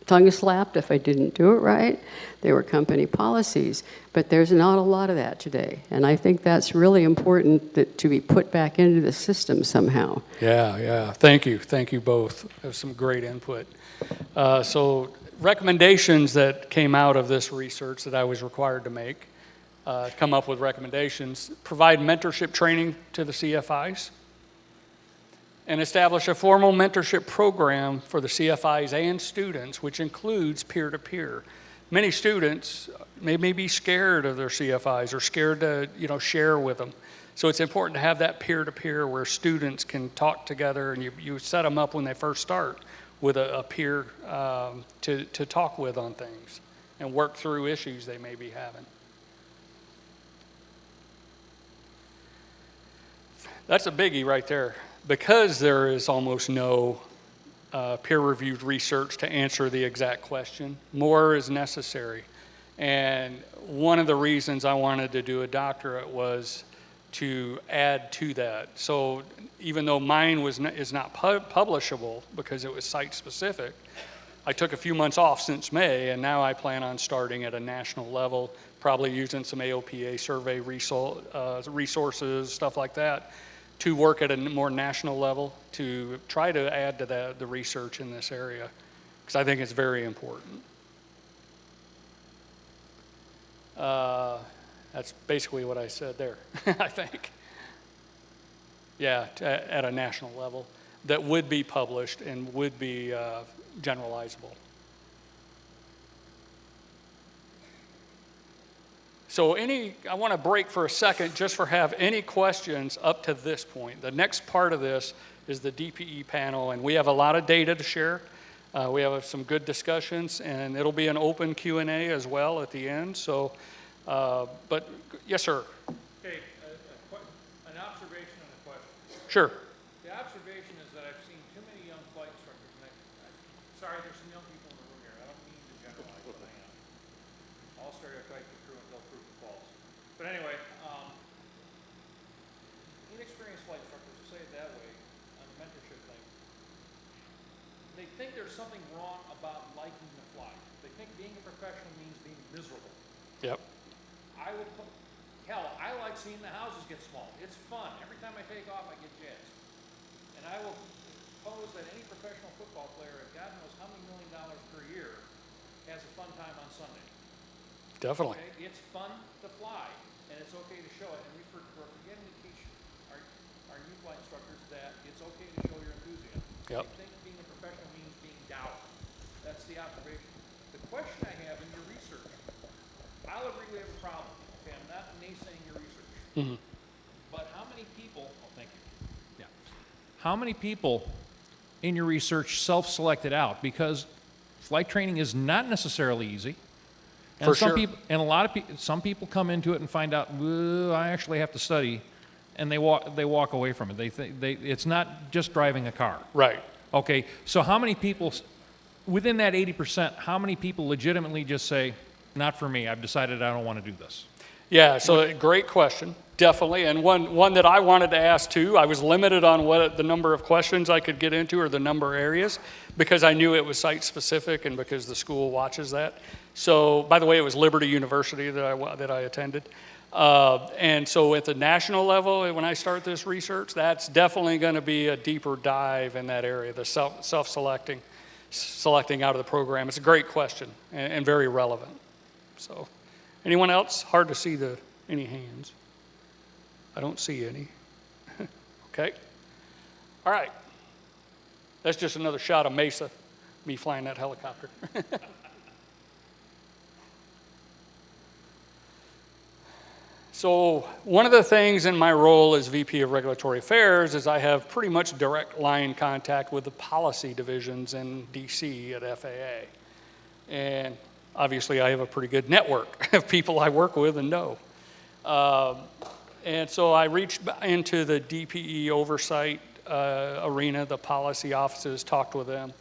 tongue slapped if I didn't do it right. They were company policies, but there's not a lot of that today. And I think that's really important to be put back into the system somehow. Yeah. Thank you both. That was some great input. So recommendations that came out of this research that I was required to make, come up with recommendations, provide mentorship training to the CFIs, and establish a formal mentorship program for the CFIs and students, which includes peer-to-peer. Many students may be scared of their CFIs or scared to share with them. So it's important to have that peer-to-peer where students can talk together, and you set them up when they first start with a peer to talk with on things and work through issues they may be having. That's a biggie right there. Because there is almost no peer-reviewed research to answer the exact question, more is necessary. And one of the reasons I wanted to do a doctorate was to add to that. So even though mine is not publishable because it was site-specific, I took a few months off since May, and now I plan on starting at a national level, probably using some AOPA survey resources, stuff like that, to work at a more national level to try to add to the research in this area, because I think it's very important. That's basically what I said there, I think. Yeah, at a national level that would be published and would be generalizable. So I want to break for a second just for have any questions up to this point. The next part of this is the DPE panel, and we have a lot of data to share. We have some good discussions, and it'll be an open Q&A as well at the end. So, but yes, sir. Okay, an observation and a question. Sure. The observation is that I've seen too many young flight instructors, and sorry, there's some young people in the room here. I don't mean to generalize, but I am. All stereotypes are true until proven false. But anyway, inexperienced flight instructors, to say it that way, on the mentorship thing, they think there's something wrong about liking to fly. They think being a professional means being miserable. Yep. Hell, I like seeing the houses get small. It's fun. Every time I take off, I get jazzed. And I will suppose that any professional football player at God knows how many $1 million per year has a fun time on Sunday. Definitely. Okay? It's fun to fly, and it's okay to show it. And we're forgetting to teach our new flight instructors that it's okay to show your enthusiasm. Yep. They think being a professional means being dour. That's the observation. The question I have in your research, I'll agree we have a problem. Okay, I'm not naysaying your research. Mm-hmm. But how many people, oh, thank you. Yeah. How many people in your research self-selected out? Because flight training is not necessarily easy. And For some sure. people, and a lot of people, some people come into it and find out, I actually have to study, and they walk away from it. They think it's not just driving a car. Right. Okay, so how many people, within that 80%, how many people legitimately just say, not for me, I've decided I don't want to do this? Yeah, so great question, definitely. And one that I wanted to ask too, I was limited on what the number of questions I could get into or the number of areas because I knew it was site specific and because the school watches that. So, by the way, it was Liberty University that I attended. And so at the national level, when I start this research, that's definitely going to be a deeper dive in that area, the self-selecting out of the program. It's a great question and very relevant. So. Anyone else? Hard to see any hands. I don't see any. Okay. All right. That's just another shot of Mesa, me flying that helicopter. So one of the things in my role as VP of Regulatory Affairs is I have pretty much direct line contact with the policy divisions in DC at FAA. And obviously, I have a pretty good network of people I work with and know. And so I reached into the DPE oversight arena, the policy offices, talked with them.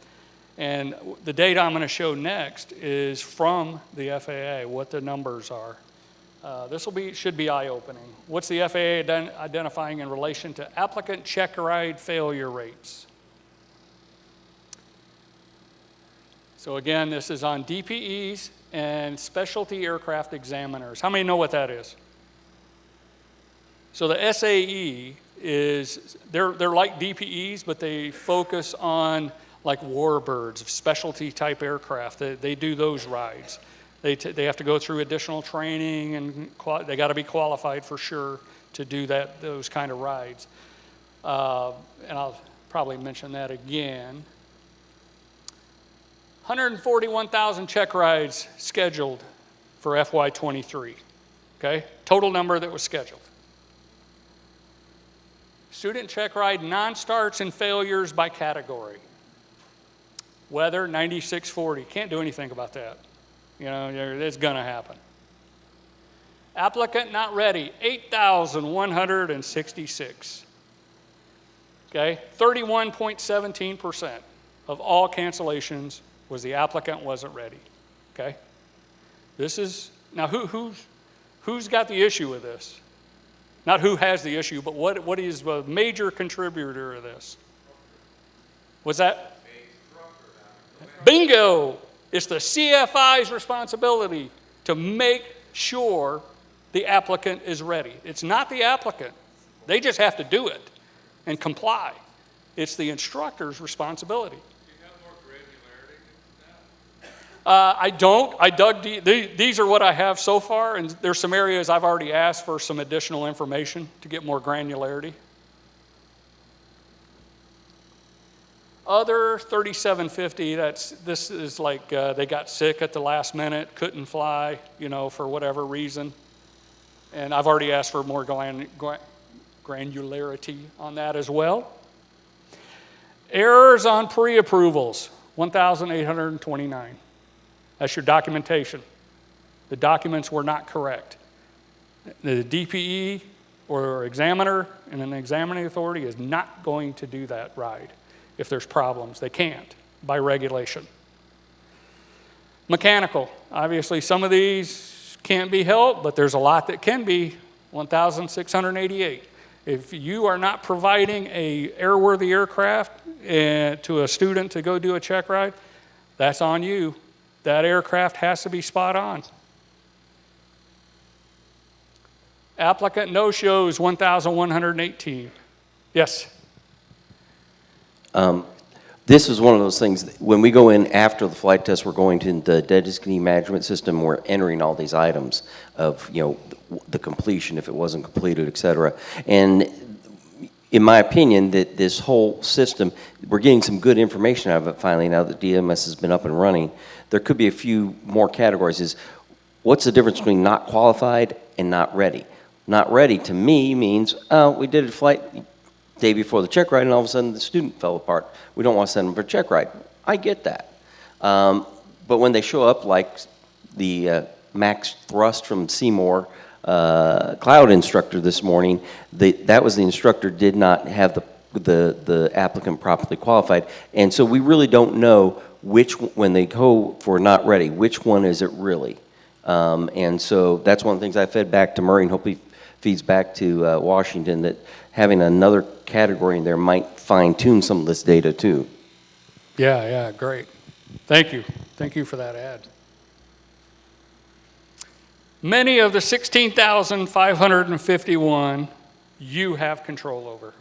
And the data I'm going to show next is from the FAA, what the numbers are. Should be eye-opening. What's the FAA identifying in relation to applicant check ride failure rates? So again, this is on DPEs and specialty aircraft examiners. How many know what that is? So the SAE is, they're like DPEs, but they focus on like warbirds, specialty type aircraft. They do those rides. They have to go through additional training and they got to be qualified for sure to do those kind of rides. And I'll probably mention that again. 141,000 check rides scheduled for FY23, okay? Total number that was scheduled. Student check ride non-starts and failures by category. Weather, 9640. Can't do anything about that. You know, it's gonna happen. Applicant not ready, 8,166. Okay, 31.17% of all cancellations was the applicant wasn't ready, okay? This is, now who's got the issue with this? Not who has the issue, but what is the major contributor of this? What's that? Bingo! It's the CFI's responsibility to make sure the applicant is ready. It's not the applicant. They just have to do it and comply. It's the instructor's responsibility. I don't. I dug deep. These are what I have so far, and there's some areas I've already asked for some additional information to get more granularity. Other 3750, this is like they got sick at the last minute, couldn't fly, you know, for whatever reason. And I've already asked for more granularity on that as well. Errors on pre-approvals, 1,829. That's your documentation. The documents were not correct. The DPE or examiner and an examining authority is not going to do that ride if there's problems. They can't by regulation. Mechanical, obviously some of these can't be helped, but there's a lot that can be, 1,688. If you are not providing a airworthy aircraft to a student to go do a check ride, that's on you. That aircraft has to be spot on. Applicant no-shows 1,118. Yes? This is one of those things, when we go in after the flight test, we're going to the designee management system, we're entering all these items of, you know, the completion, if it wasn't completed, et cetera. And in my opinion, that this whole system, we're getting some good information out of it finally now that DMS has been up and running. There could be a few more categories. Is what's the difference between not qualified and not ready? Not ready to me means, we did a flight day before the check ride and all of a sudden the student fell apart. We don't want to send them for a check ride. I get that. But when they show up like the Max Thrust from Seymour cloud instructor this morning, that was the instructor did not have the applicant properly qualified. And so we really don't know when they go for not ready, which one is it really? And so that's one of the things I fed back to Murray and hopefully feeds back to Washington, that having another category in there might fine-tune some of this data too. Yeah, great. Thank you. Thank you for that add. Many of the 16,551 you have control over,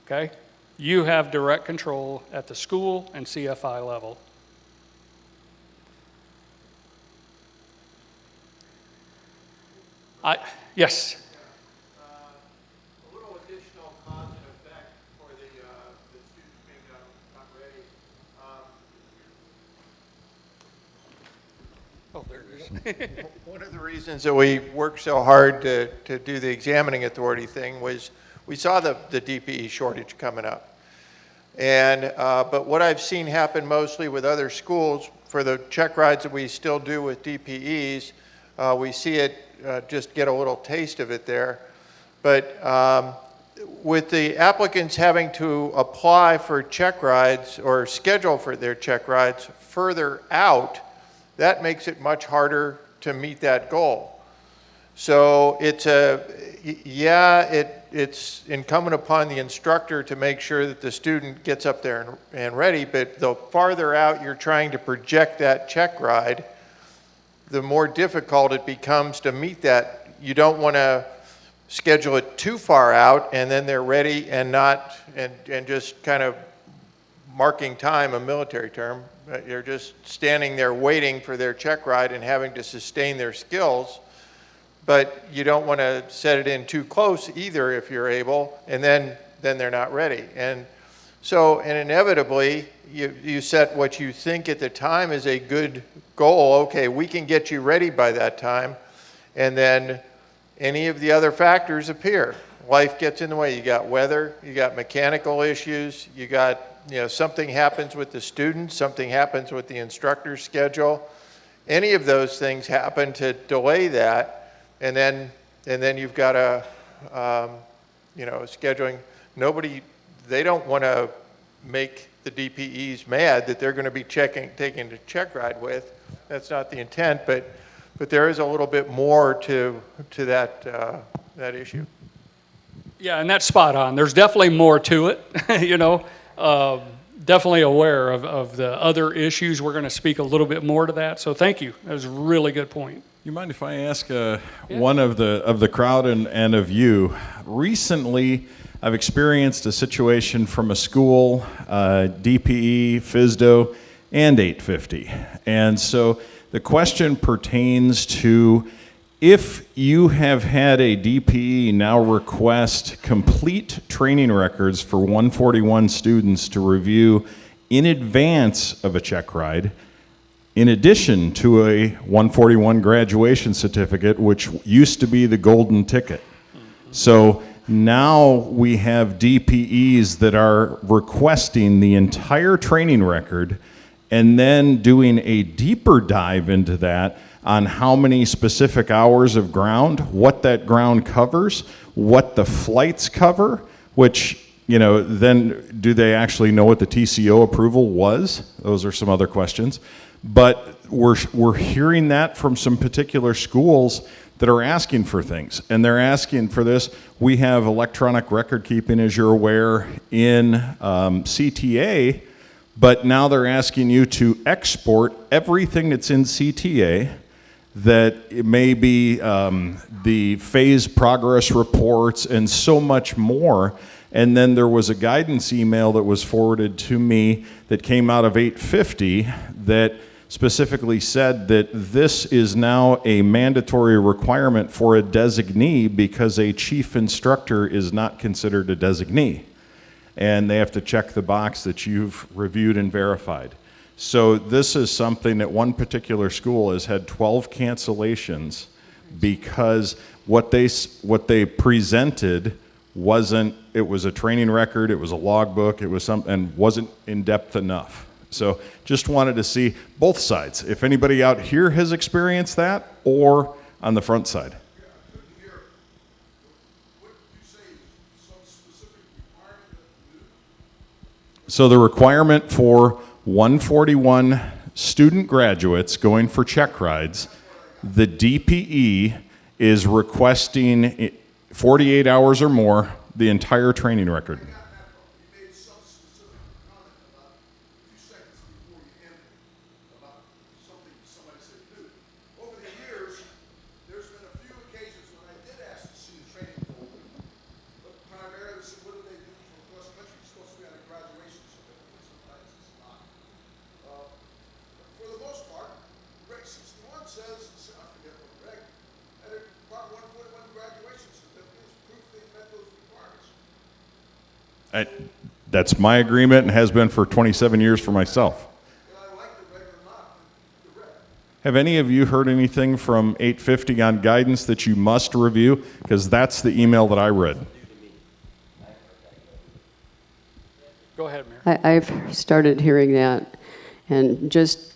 okay? You have direct control at the school and CFI level. Yes? A little additional cause and effect for the students being not ready. Oh, there it is. One of the reasons that we worked so hard to do the examining authority thing was we saw the DPE shortage coming up. And, but what I've seen happen mostly with other schools, for the check rides that we still do with DPEs, we see it just get a little taste of it there. But with the applicants having to apply for check rides or schedule for their check rides further out, that makes it much harder to meet that goal. So it's it's incumbent upon the instructor to make sure that the student gets up there and ready, but the farther out you're trying to project that check ride, the more difficult it becomes to meet that. You don't want to schedule it too far out and then they're ready and not, and just kind of marking time, a military term. You're just standing there waiting for their check ride and having to sustain their skills. But you don't want to set it in too close either if you're able, and then they're not ready. And so, and inevitably, you set what you think at the time is a good goal. Okay, we can get you ready by that time, and then any of the other factors appear. Life gets in the way. You got weather, you got mechanical issues, you got, something happens with the students, something happens with the instructor's schedule. Any of those things happen to delay that. And then you've got a, scheduling. They don't want to make the DPEs mad that they're going to be taking the check ride with. That's not the intent, but there is a little bit more to that issue. Yeah, and that's spot on. There's definitely more to it, definitely aware of the other issues. We're going to speak a little bit more to that. So thank you. That was a really good point. You mind if I ask one of the crowd and of you? Recently, I've experienced a situation from a school, DPE, FSDO, and 850. And so the question pertains to if you have had a DPE now request complete training records for 141 students to review in advance of a check ride, in addition to a 141 graduation certificate, which used to be the golden ticket. So now we have DPEs that are requesting the entire training record and then doing a deeper dive into that on how many specific hours of ground, what that ground covers, what the flights cover, which, then do they actually know what the TCO approval was? Those are some other questions. But we're hearing that from some particular schools that are asking for things, and they're asking for this. We have electronic record keeping, as you're aware, in CTA, but now they're asking you to export everything that's in CTA, that it may be the phase progress reports and so much more. And then there was a guidance email that was forwarded to me that came out of 850 that specifically said that this is now a mandatory requirement for a designee because a chief instructor is not considered a designee. And they have to check the box that you've reviewed and verified. So this is something that one particular school has had 12 cancellations because what they presented wasn't, it was a training record, it was a logbook, it was something, and wasn't in depth enough. So just wanted to see both sides. If anybody out here has experienced that, or on the front side. So the requirement for 141 student graduates going for check rides, the DPE is requesting 48 hours or more, the entire training record. That's my agreement and has been for 27 years for myself. Have any of you heard anything from 850 on guidance that you must review? Because that's the email that I read. Go ahead, Mayor. I've started hearing that, and just,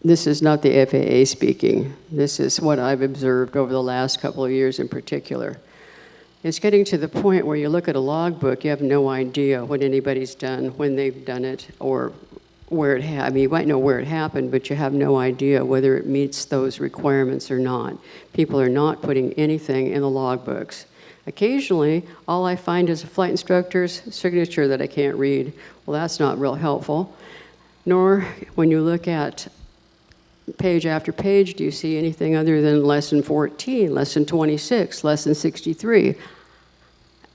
this is not the FAA speaking. This is what I've observed over the last couple of years in particular. It's getting to the point where you look at a logbook, you have no idea what anybody's done, when they've done it, or where it I mean, you might know where it happened, but you have no idea whether it meets those requirements or not. People are not putting anything in the logbooks. Occasionally, all I find is a flight instructor's signature that I can't read. Well, that's not real helpful. Nor, when you look at page after page, do you see anything other than lesson 14, lesson 26, lesson 63?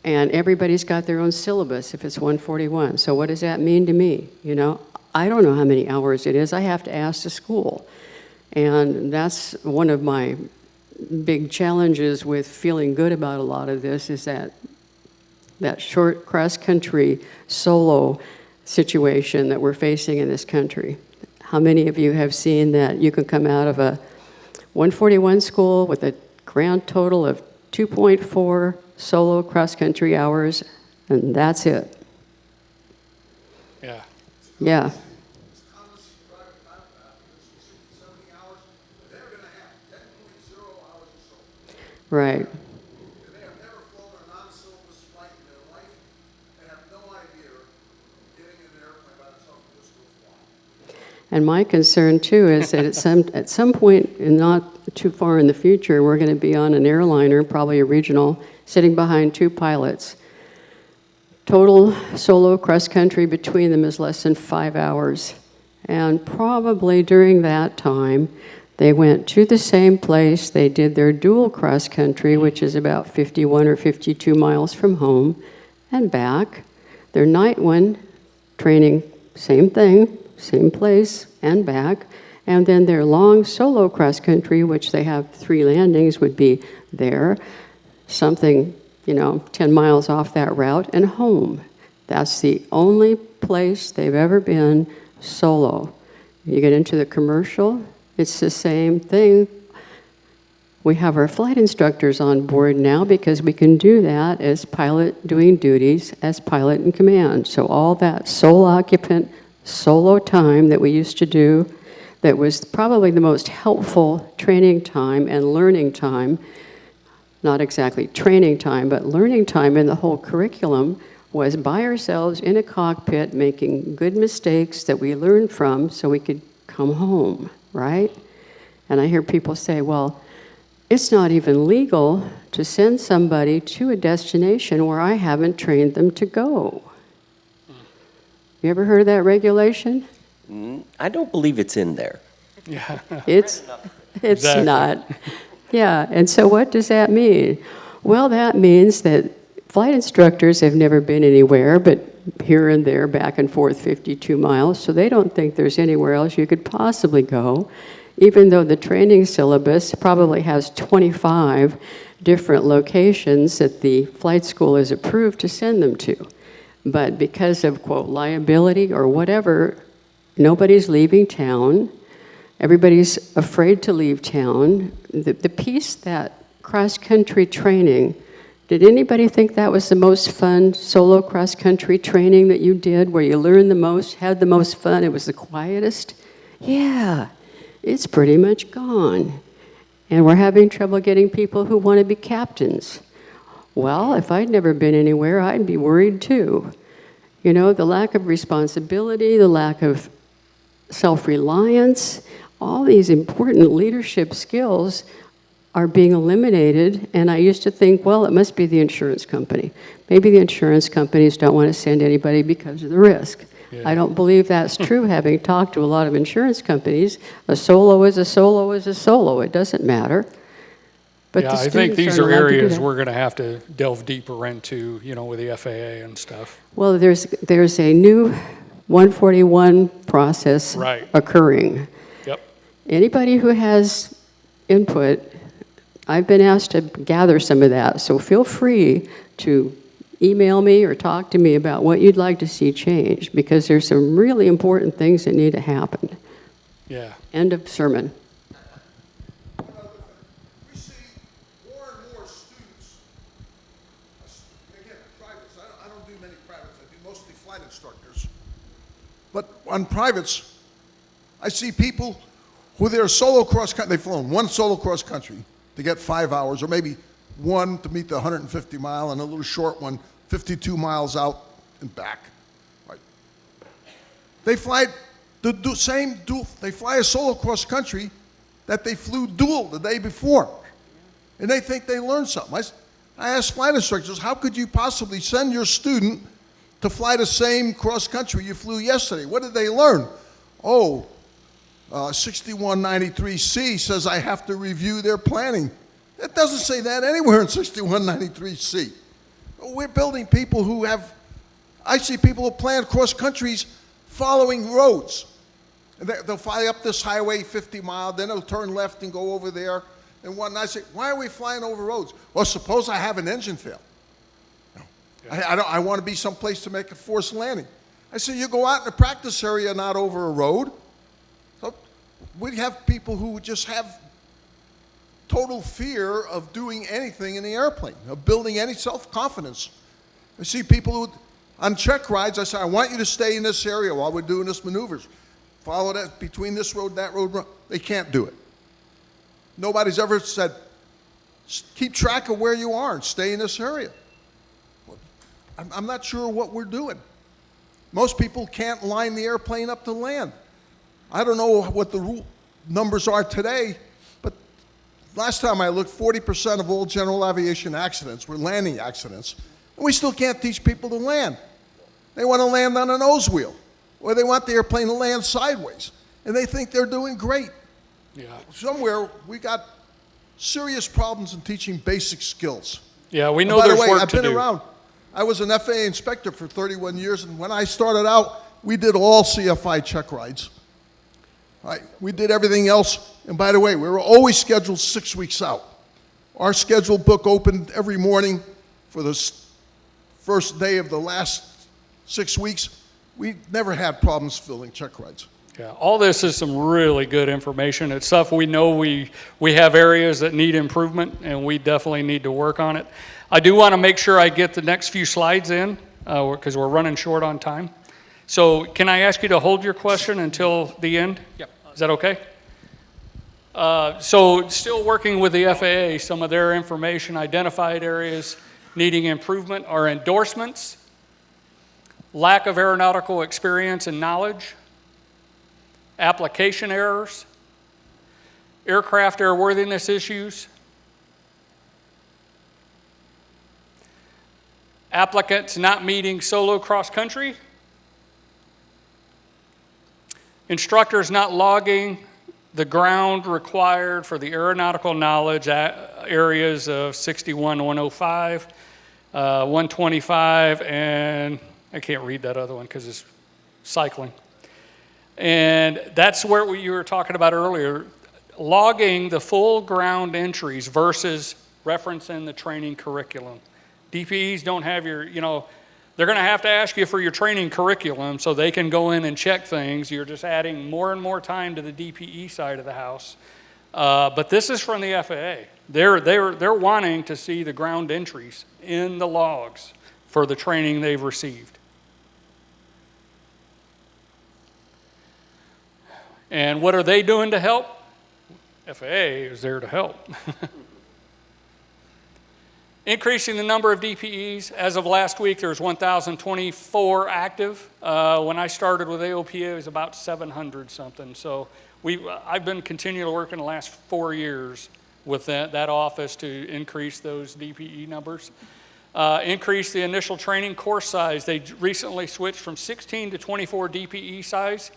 And everybody's got their own syllabus if it's 141. So what does that mean to me? You know, I don't know how many hours it is. I have to ask the school. And that's one of my big challenges with feeling good about a lot of this, is that short cross-country solo situation that we're facing in this country. How many of you have seen that you can come out of a 141 school with a grand total of 2.4 solo cross-country hours, and that's it? Yeah. Yeah. Right. And my concern too is that at some point, and not too far in the future, we're going to be on an airliner, probably a regional, sitting behind two pilots. Total solo cross-country between them is less than 5 hours. And probably during that time, they went to the same place. They did their dual cross-country, which is about 51 or 52 miles from home, and back. Their night one, training, same thing, same place and back. And then their long solo cross-country, which they have 3 landings, would be there, something, 10 miles off that route, and home. That's the only place they've ever been solo. You get into the commercial, it's the same thing. We have our flight instructors on board now because we can do that as pilot doing duties as pilot in command. So all that sole occupant, solo time that we used to do, that was probably the most helpful training time and learning time, not exactly training time, but learning time in the whole curriculum, was by ourselves in a cockpit making good mistakes that we learned from so we could come home, right? And I hear people say, well, it's not even legal to send somebody to a destination where I haven't trained them to go. You ever heard of that regulation? I don't believe it's in there. Yeah. It's Exactly. not. Yeah, and so what does that mean? Well, that means that flight instructors have never been anywhere but here and there, back and forth 52 miles, so they don't think there's anywhere else you could possibly go, even though the training syllabus probably has 25 different locations that the flight school is approved to send them to. But because of, quote, liability or whatever, nobody's leaving town. Everybody's afraid to leave town. The piece that cross-country training, did anybody think that was the most fun solo cross-country training that you did, where you learned the most, had the most fun, it was the quietest? Yeah, it's pretty much gone. And we're having trouble getting people who want to be captains. Well, if I'd never been anywhere, I'd be worried too. You know, the lack of responsibility, the lack of self-reliance, all these important leadership skills are being eliminated, and I used to think, well, it must be the insurance company. Maybe the insurance companies don't want to send anybody because of the risk. Yeah. I don't believe that's true, having talked to a lot of insurance companies. A solo is a solo is a solo. It doesn't matter. But Yeah, the I think students these aren't are allowed to do areas that. we're going to have to delve deeper into, you know, with the FAA and stuff. Well, there's a new 141 process Right. occurring. Yep. Anybody who has input, I've been asked to gather some of that, so feel free to email me or talk to me about what you'd like to see changed, because there's some really important things that need to happen. Yeah. End of sermon. We see more and more students, again, privates. I don't do many privates. I do mostly flight instructors. But on privates, I see people who they're solo cross country. They've flown one solo cross country to get 5 hours, or maybe one to meet the 150 mile, and a little short one, 52 miles out and back. Right. They fly they fly a solo cross country that they flew dual the day before. And they think they learned something. I asked flight instructors, how could you possibly send your student to fly the same cross country you flew yesterday? What did they learn? Oh, 6193C says I have to review their planning. It doesn't say that anywhere in 6193C. We're building people who have, I see people who plan cross countries following roads. And they'll fly up this highway 50 miles, then they'll turn left and go over there. And one night I say, why are we flying over roads? Well, suppose I have an engine fail. No. I want to be someplace to make a forced landing. I say, you go out in the practice area, not over a road. So we have people who just have total fear of doing anything in the airplane, of building any self-confidence. I see people who, on check rides, I say, I want you to stay in this area while we're doing this maneuvers. Follow that between this road, that road. They can't do it. Nobody's ever said, keep track of where you are and stay in this area. I'm not sure what we're doing. Most people can't line the airplane up to land. I don't know what the rule numbers are today, but last time I looked, 40% of all general aviation accidents were landing accidents, and we still can't teach people to land. They want to land on a nose wheel, or they want the airplane to land sideways, and they think they're doing great. Yeah. Somewhere we got serious problems in teaching basic skills. Yeah, we And know by there's the way, work I've to been do. around. I was an FAA inspector for 31 years, and when I started out, we did all CFI check rides. Right? We did everything else, and by the way, we were always scheduled 6 weeks out. Our schedule book opened every morning for the first day of the last 6 weeks. We never had problems filling check rides. Yeah, all this is some really good information. It's stuff we know we have areas that need improvement, and we definitely need to work on it. I do want to make sure I get the next few slides in, because we're running short on time. So can I ask you to hold your question until the end? Yep. Is that okay? So still working with the FAA, some of their information, identified areas needing improvement are endorsements, lack of aeronautical experience and knowledge, application errors, aircraft airworthiness issues, applicants not meeting solo cross-country, instructors not logging the ground required for the aeronautical knowledge areas of 61, 105, 125, and I can't read that other one because it's cycling. And that's where you were talking about earlier, logging the full ground entries versus referencing the training curriculum. DPEs don't have your, they're going to have to ask you for your training curriculum so they can go in and check things. You're just adding more and more time to the DPE side of the house. But this is from the FAA. They're wanting to see the ground entries in the logs for the training they've received. And what are they doing to help? FAA is there to help. Increasing the number of DPEs. As of last week, there's 1,024 active. When I started with AOPA, it was about 700 something. So I've been continually working the last 4 years with that office to increase those DPE numbers. Increase the initial training course size. They recently switched from 16 to 24 DPE size,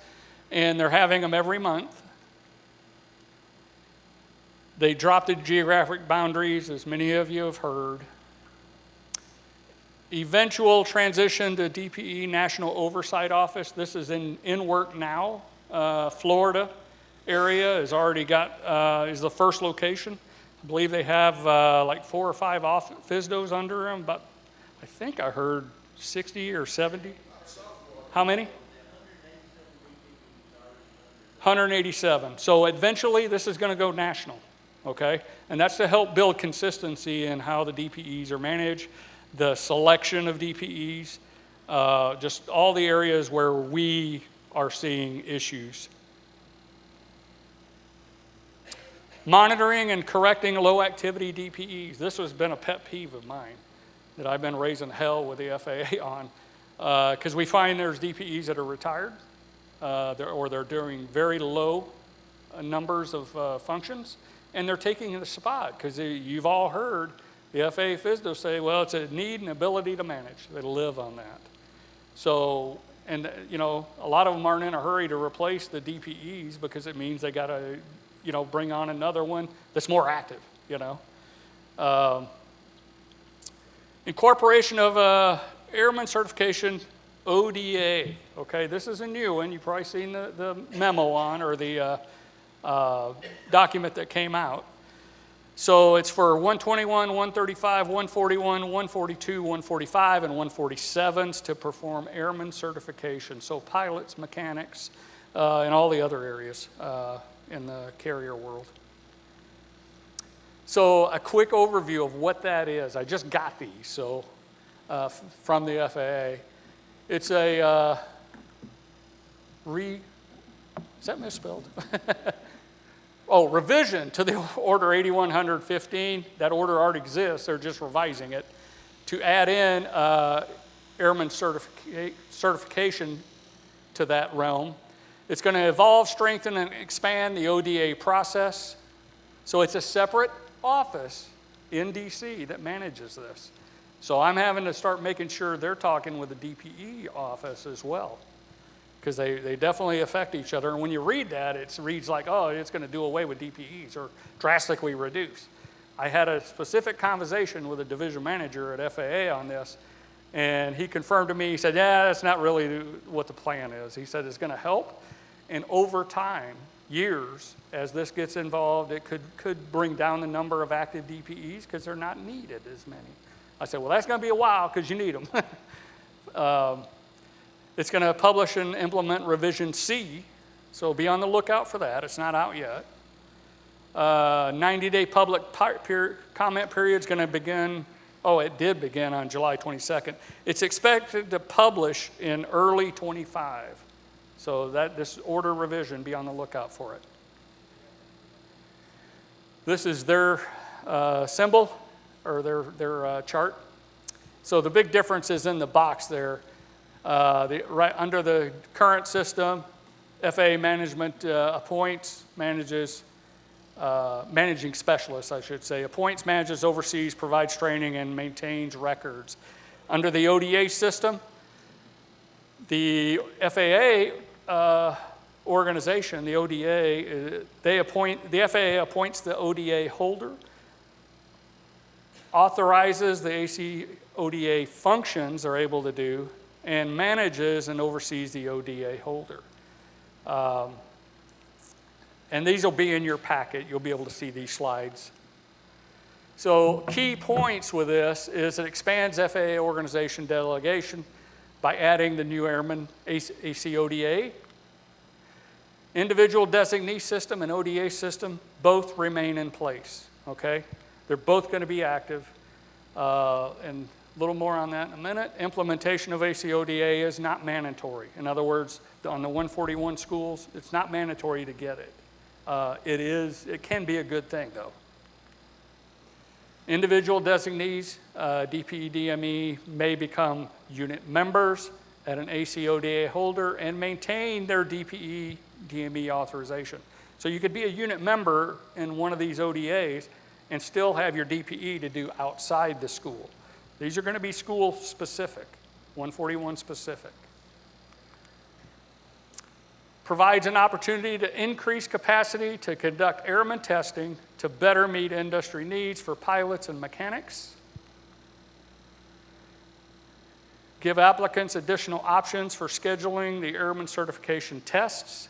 and they're having them every month. They dropped the geographic boundaries, as many of you have heard. Eventual transition to DPE National Oversight Office. This is in work now. Florida area has already got, is the first location. I believe they have like 4 or 5 FSDOs under them, but I think I heard 60 or 70. How many? 187. So eventually this is going to go national. Okay, and that's to help build consistency in how the DPEs are managed, the selection of DPEs, just all the areas where we are seeing issues. Monitoring and correcting low activity DPEs. This has been a pet peeve of mine that I've been raising hell with the FAA on, because we find there's DPEs that are retired, or they're doing very low numbers of functions. And they're taking the spot, because you've all heard the FAA FSDO say, well, it's a need and ability to manage. They live on that. So, and a lot of them aren't in a hurry to replace the DPEs because it means they got to, bring on another one that's more active, Incorporation of Airman Certification, ODA. Okay, this is a new one. You've probably seen the memo on, or the document that came out. So it's for 121, 135, 141, 142, 145, and 147s to perform airman certification. So pilots, mechanics, and all the other areas in the carrier world. So a quick overview of what that is. I just got these from the FAA. It's a is that misspelled? Revision to the Order 8115. That order already exists. They're just revising it to add in airman certification to that realm. It's going to evolve, strengthen, and expand the ODA process. So it's a separate office in DC that manages this. So I'm having to start making sure they're talking with the DPE office as well, because they definitely affect each other. And when you read that, it reads like, oh, it's going to do away with DPEs or drastically reduce. I had a specific conversation with a division manager at FAA on this, and he confirmed to me, he said, yeah, that's not really what the plan is. He said it's going to help, and over time, years, as this gets involved, it could bring down the number of active DPEs because they're not needed as many. I said, well, that's going to be a while because you need them. It's going to publish and implement Revision C, so be on the lookout for that. It's not out yet. 90-day public comment period is going to begin. Oh, it did begin on July 22nd. It's expected to publish in early 25. So this order revision, be on the lookout for it. This is their symbol, or their chart. So the big difference is in the box there. Right under the current system, FAA management appoints, manages, managing specialists, I should say, appoints, manages, oversees, provides training, and maintains records. Under the ODA system, the FAA organization, the ODA, the FAA appoints the ODA holder, authorizes the AC ODA functions they're able to do, and manages and oversees the ODA holder. And these will be in your packet. You'll be able to see these slides. So key points with this is it expands FAA organization delegation by adding the new Airman ACODA. Individual designee system and ODA system both remain in place, okay? They're both going to be active. And a little more on that in a minute. Implementation of ACODA is not mandatory. In other words, on the 141 schools, it's not mandatory to get it. It can be a good thing though. Individual designees, DPE, DME, may become unit members at an ACODA holder and maintain their DPE, DME authorization. So you could be a unit member in one of these ODAs and still have your DPE to do outside the school. These are going to be school specific, 141 specific. Provides an opportunity to increase capacity to conduct airman testing to better meet industry needs for pilots and mechanics. Give applicants additional options for scheduling the airman certification tests.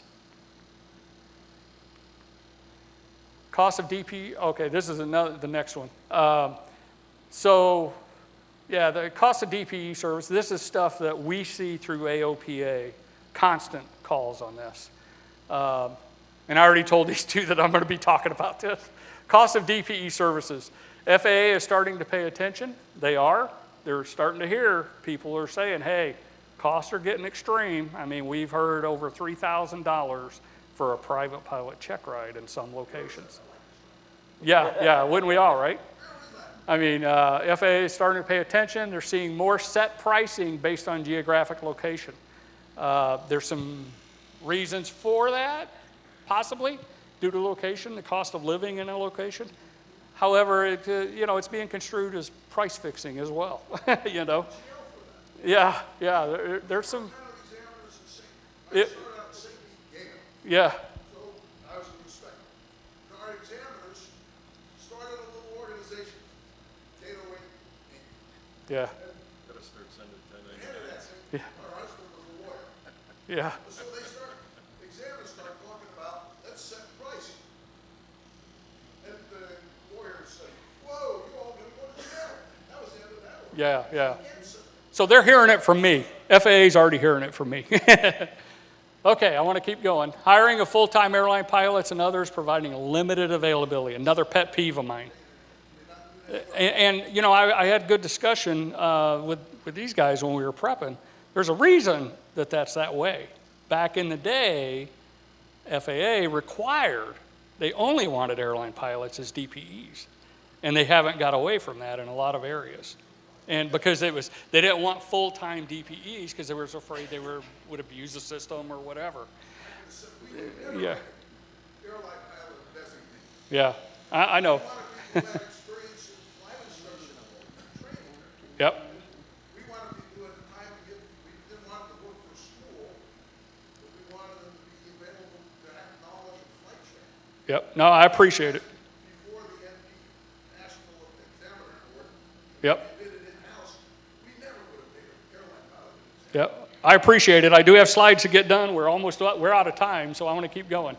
Cost of DP, okay, this is the next one. Yeah, the cost of DPE service, this is stuff that we see through AOPA, constant calls on this. And I already told these two that I'm going to be talking about this. Cost of DPE services. FAA is starting to pay attention. They are. They're starting to hear people are saying, hey, costs are getting extreme. I mean, we've heard over $3,000 for a private pilot check ride in some locations. Yeah, wouldn't we all, right? I mean, FAA is starting to pay attention. They're seeing more set pricing based on geographic location. There's some reasons for that, possibly, due to location, the cost of living in a location. However, it's being construed as price fixing as well, you know. Yeah, there's some. Yeah. Yeah. Gotta start sending 1099s. Yeah. Our husband was a lawyer. Yeah. So examiners start talking about, let's set price. And the lawyers say, whoa, you all gonna go to jail. That was the end of that one. Yeah. So they're hearing it from me. FAA's already hearing it from me. Okay, I want to keep going. Hiring of full-time airline pilots and others providing limited availability, another pet peeve of mine. And I had good discussion with these guys when we were prepping. There's a reason that that's that way. Back in the day, FAA required, they only wanted airline pilots as DPEs. And they haven't got away from that in a lot of areas. And because they didn't want full-time DPEs because they were afraid they would abuse the system or whatever. Yeah. Yeah, I know. Yep. We wanted people who had time to we didn't want them to work for a school, but we wanted them to be available to have knowledge of flight training. Yep, no, I appreciate it. Before the National Examiner Board, Yep. we did it in-house, we never would have made an airline pilot. Yep, I appreciate it. I do have slides to get done. We're out of time, so I want to keep going.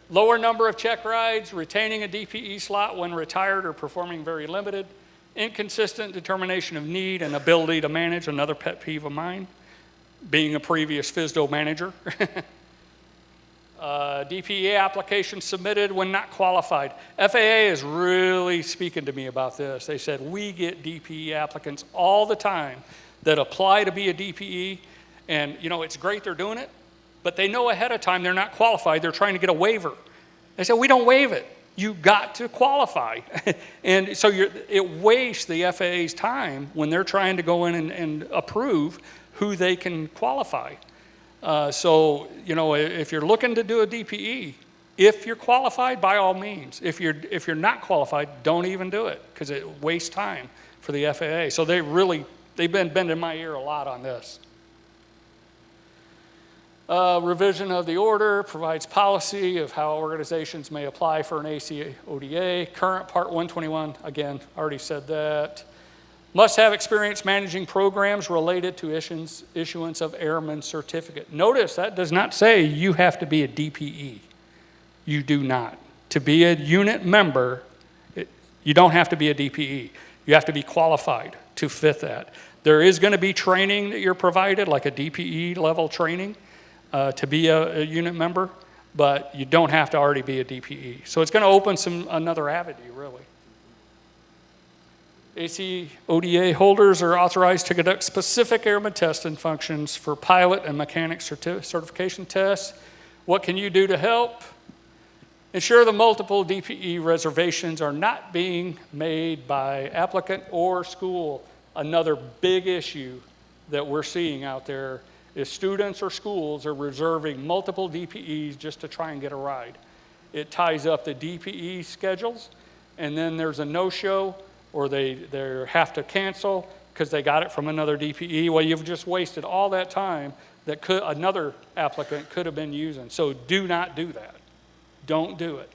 Lower number of check rides, retaining a DPE slot when retired or performing very limited. Inconsistent determination of need and ability to manage, another pet peeve of mine, being a previous FSDO manager. DPE application submitted when not qualified. FAA is really speaking to me about this. They said, we get DPE applicants all the time that apply to be a DPE, and it's great they're doing it, but they know ahead of time they're not qualified. They're trying to get a waiver. They said, we don't waive it. You got to qualify. And so it wastes the FAA's time when they're trying to go in and approve who they can qualify. So, you know, if you're looking to do a DPE, if you're qualified, by all means. If you're not qualified, don't even do it, because it wastes time for the FAA. So they've been bending my ear a lot on this. Revision of the order provides policy of how organizations may apply for an ACODA. Current Part 121, again, already said that. Must have experience managing programs related to issuance of airman certificate. Notice that does not say you have to be a DPE. You do not. To be a unit member, you don't have to be a DPE. You have to be qualified to fit that. There is going to be training that you're provided, like a DPE level training, to be a unit member, but you don't have to already be a DPE. So it's going to open another avenue, really. ACODA holders are authorized to conduct specific airman testing functions for pilot and mechanic certification tests. What can you do to help? Ensure the multiple DPE reservations are not being made by applicant or school. Another big issue that we're seeing out there is students or schools are reserving multiple DPEs just to try and get a ride. It ties up the DPE schedules, and then there's a no-show, or they have to cancel because they got it from another DPE. Well, you've just wasted all that time that another applicant could have been using. So do not do that. Don't do it.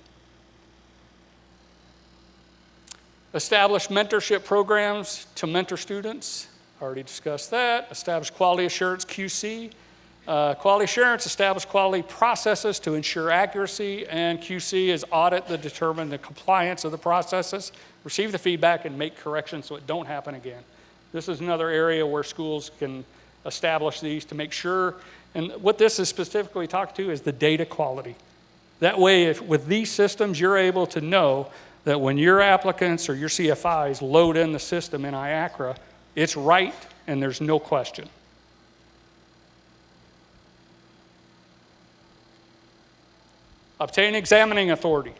Establish mentorship programs to mentor students. Already discussed that. Establish quality assurance QC. Quality assurance, establish quality processes to ensure accuracy, and QC is audit to determine the compliance of the processes, receive the feedback, and make corrections so it don't happen again. This is another area where schools can establish these to make sure, and what this is specifically talking to is the data quality. That way, with these systems, you're able to know that when your applicants or your CFIs load in the system in IACRA, it's right and there's no question. Obtain examining authority.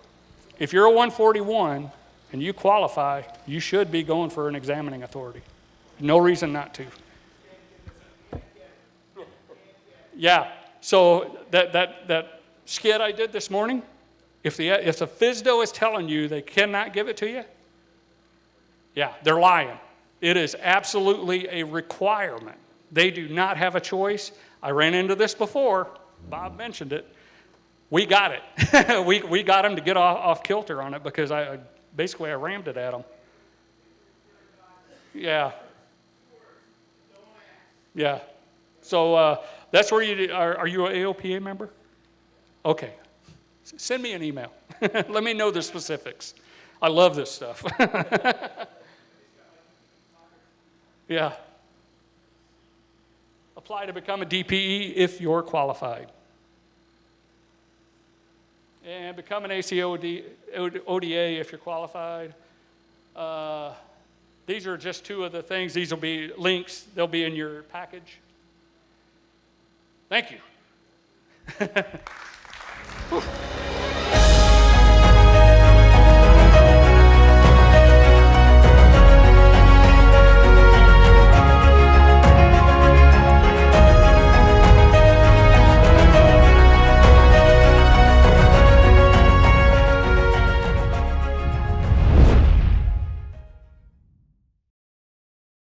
If you're a 141 and you qualify, you should be going for an examining authority. No reason not to. Yeah, so that skit I did this morning, if the FSDO is telling you they cannot give it to you, yeah, they're lying. It is absolutely a requirement. They do not have a choice. I ran into this before. Bob mentioned it. We got it. we got them to get off kilter on it because I basically rammed it at them. Yeah. Yeah. So that's where you are you an AOPA member? Okay. Send me an email. Let me know the specifics. I love this stuff. Yeah. Apply to become a DPE if you're qualified. And become an ACODA if you're qualified. These are just two of the things. These will be links. They'll be in your package. Thank you.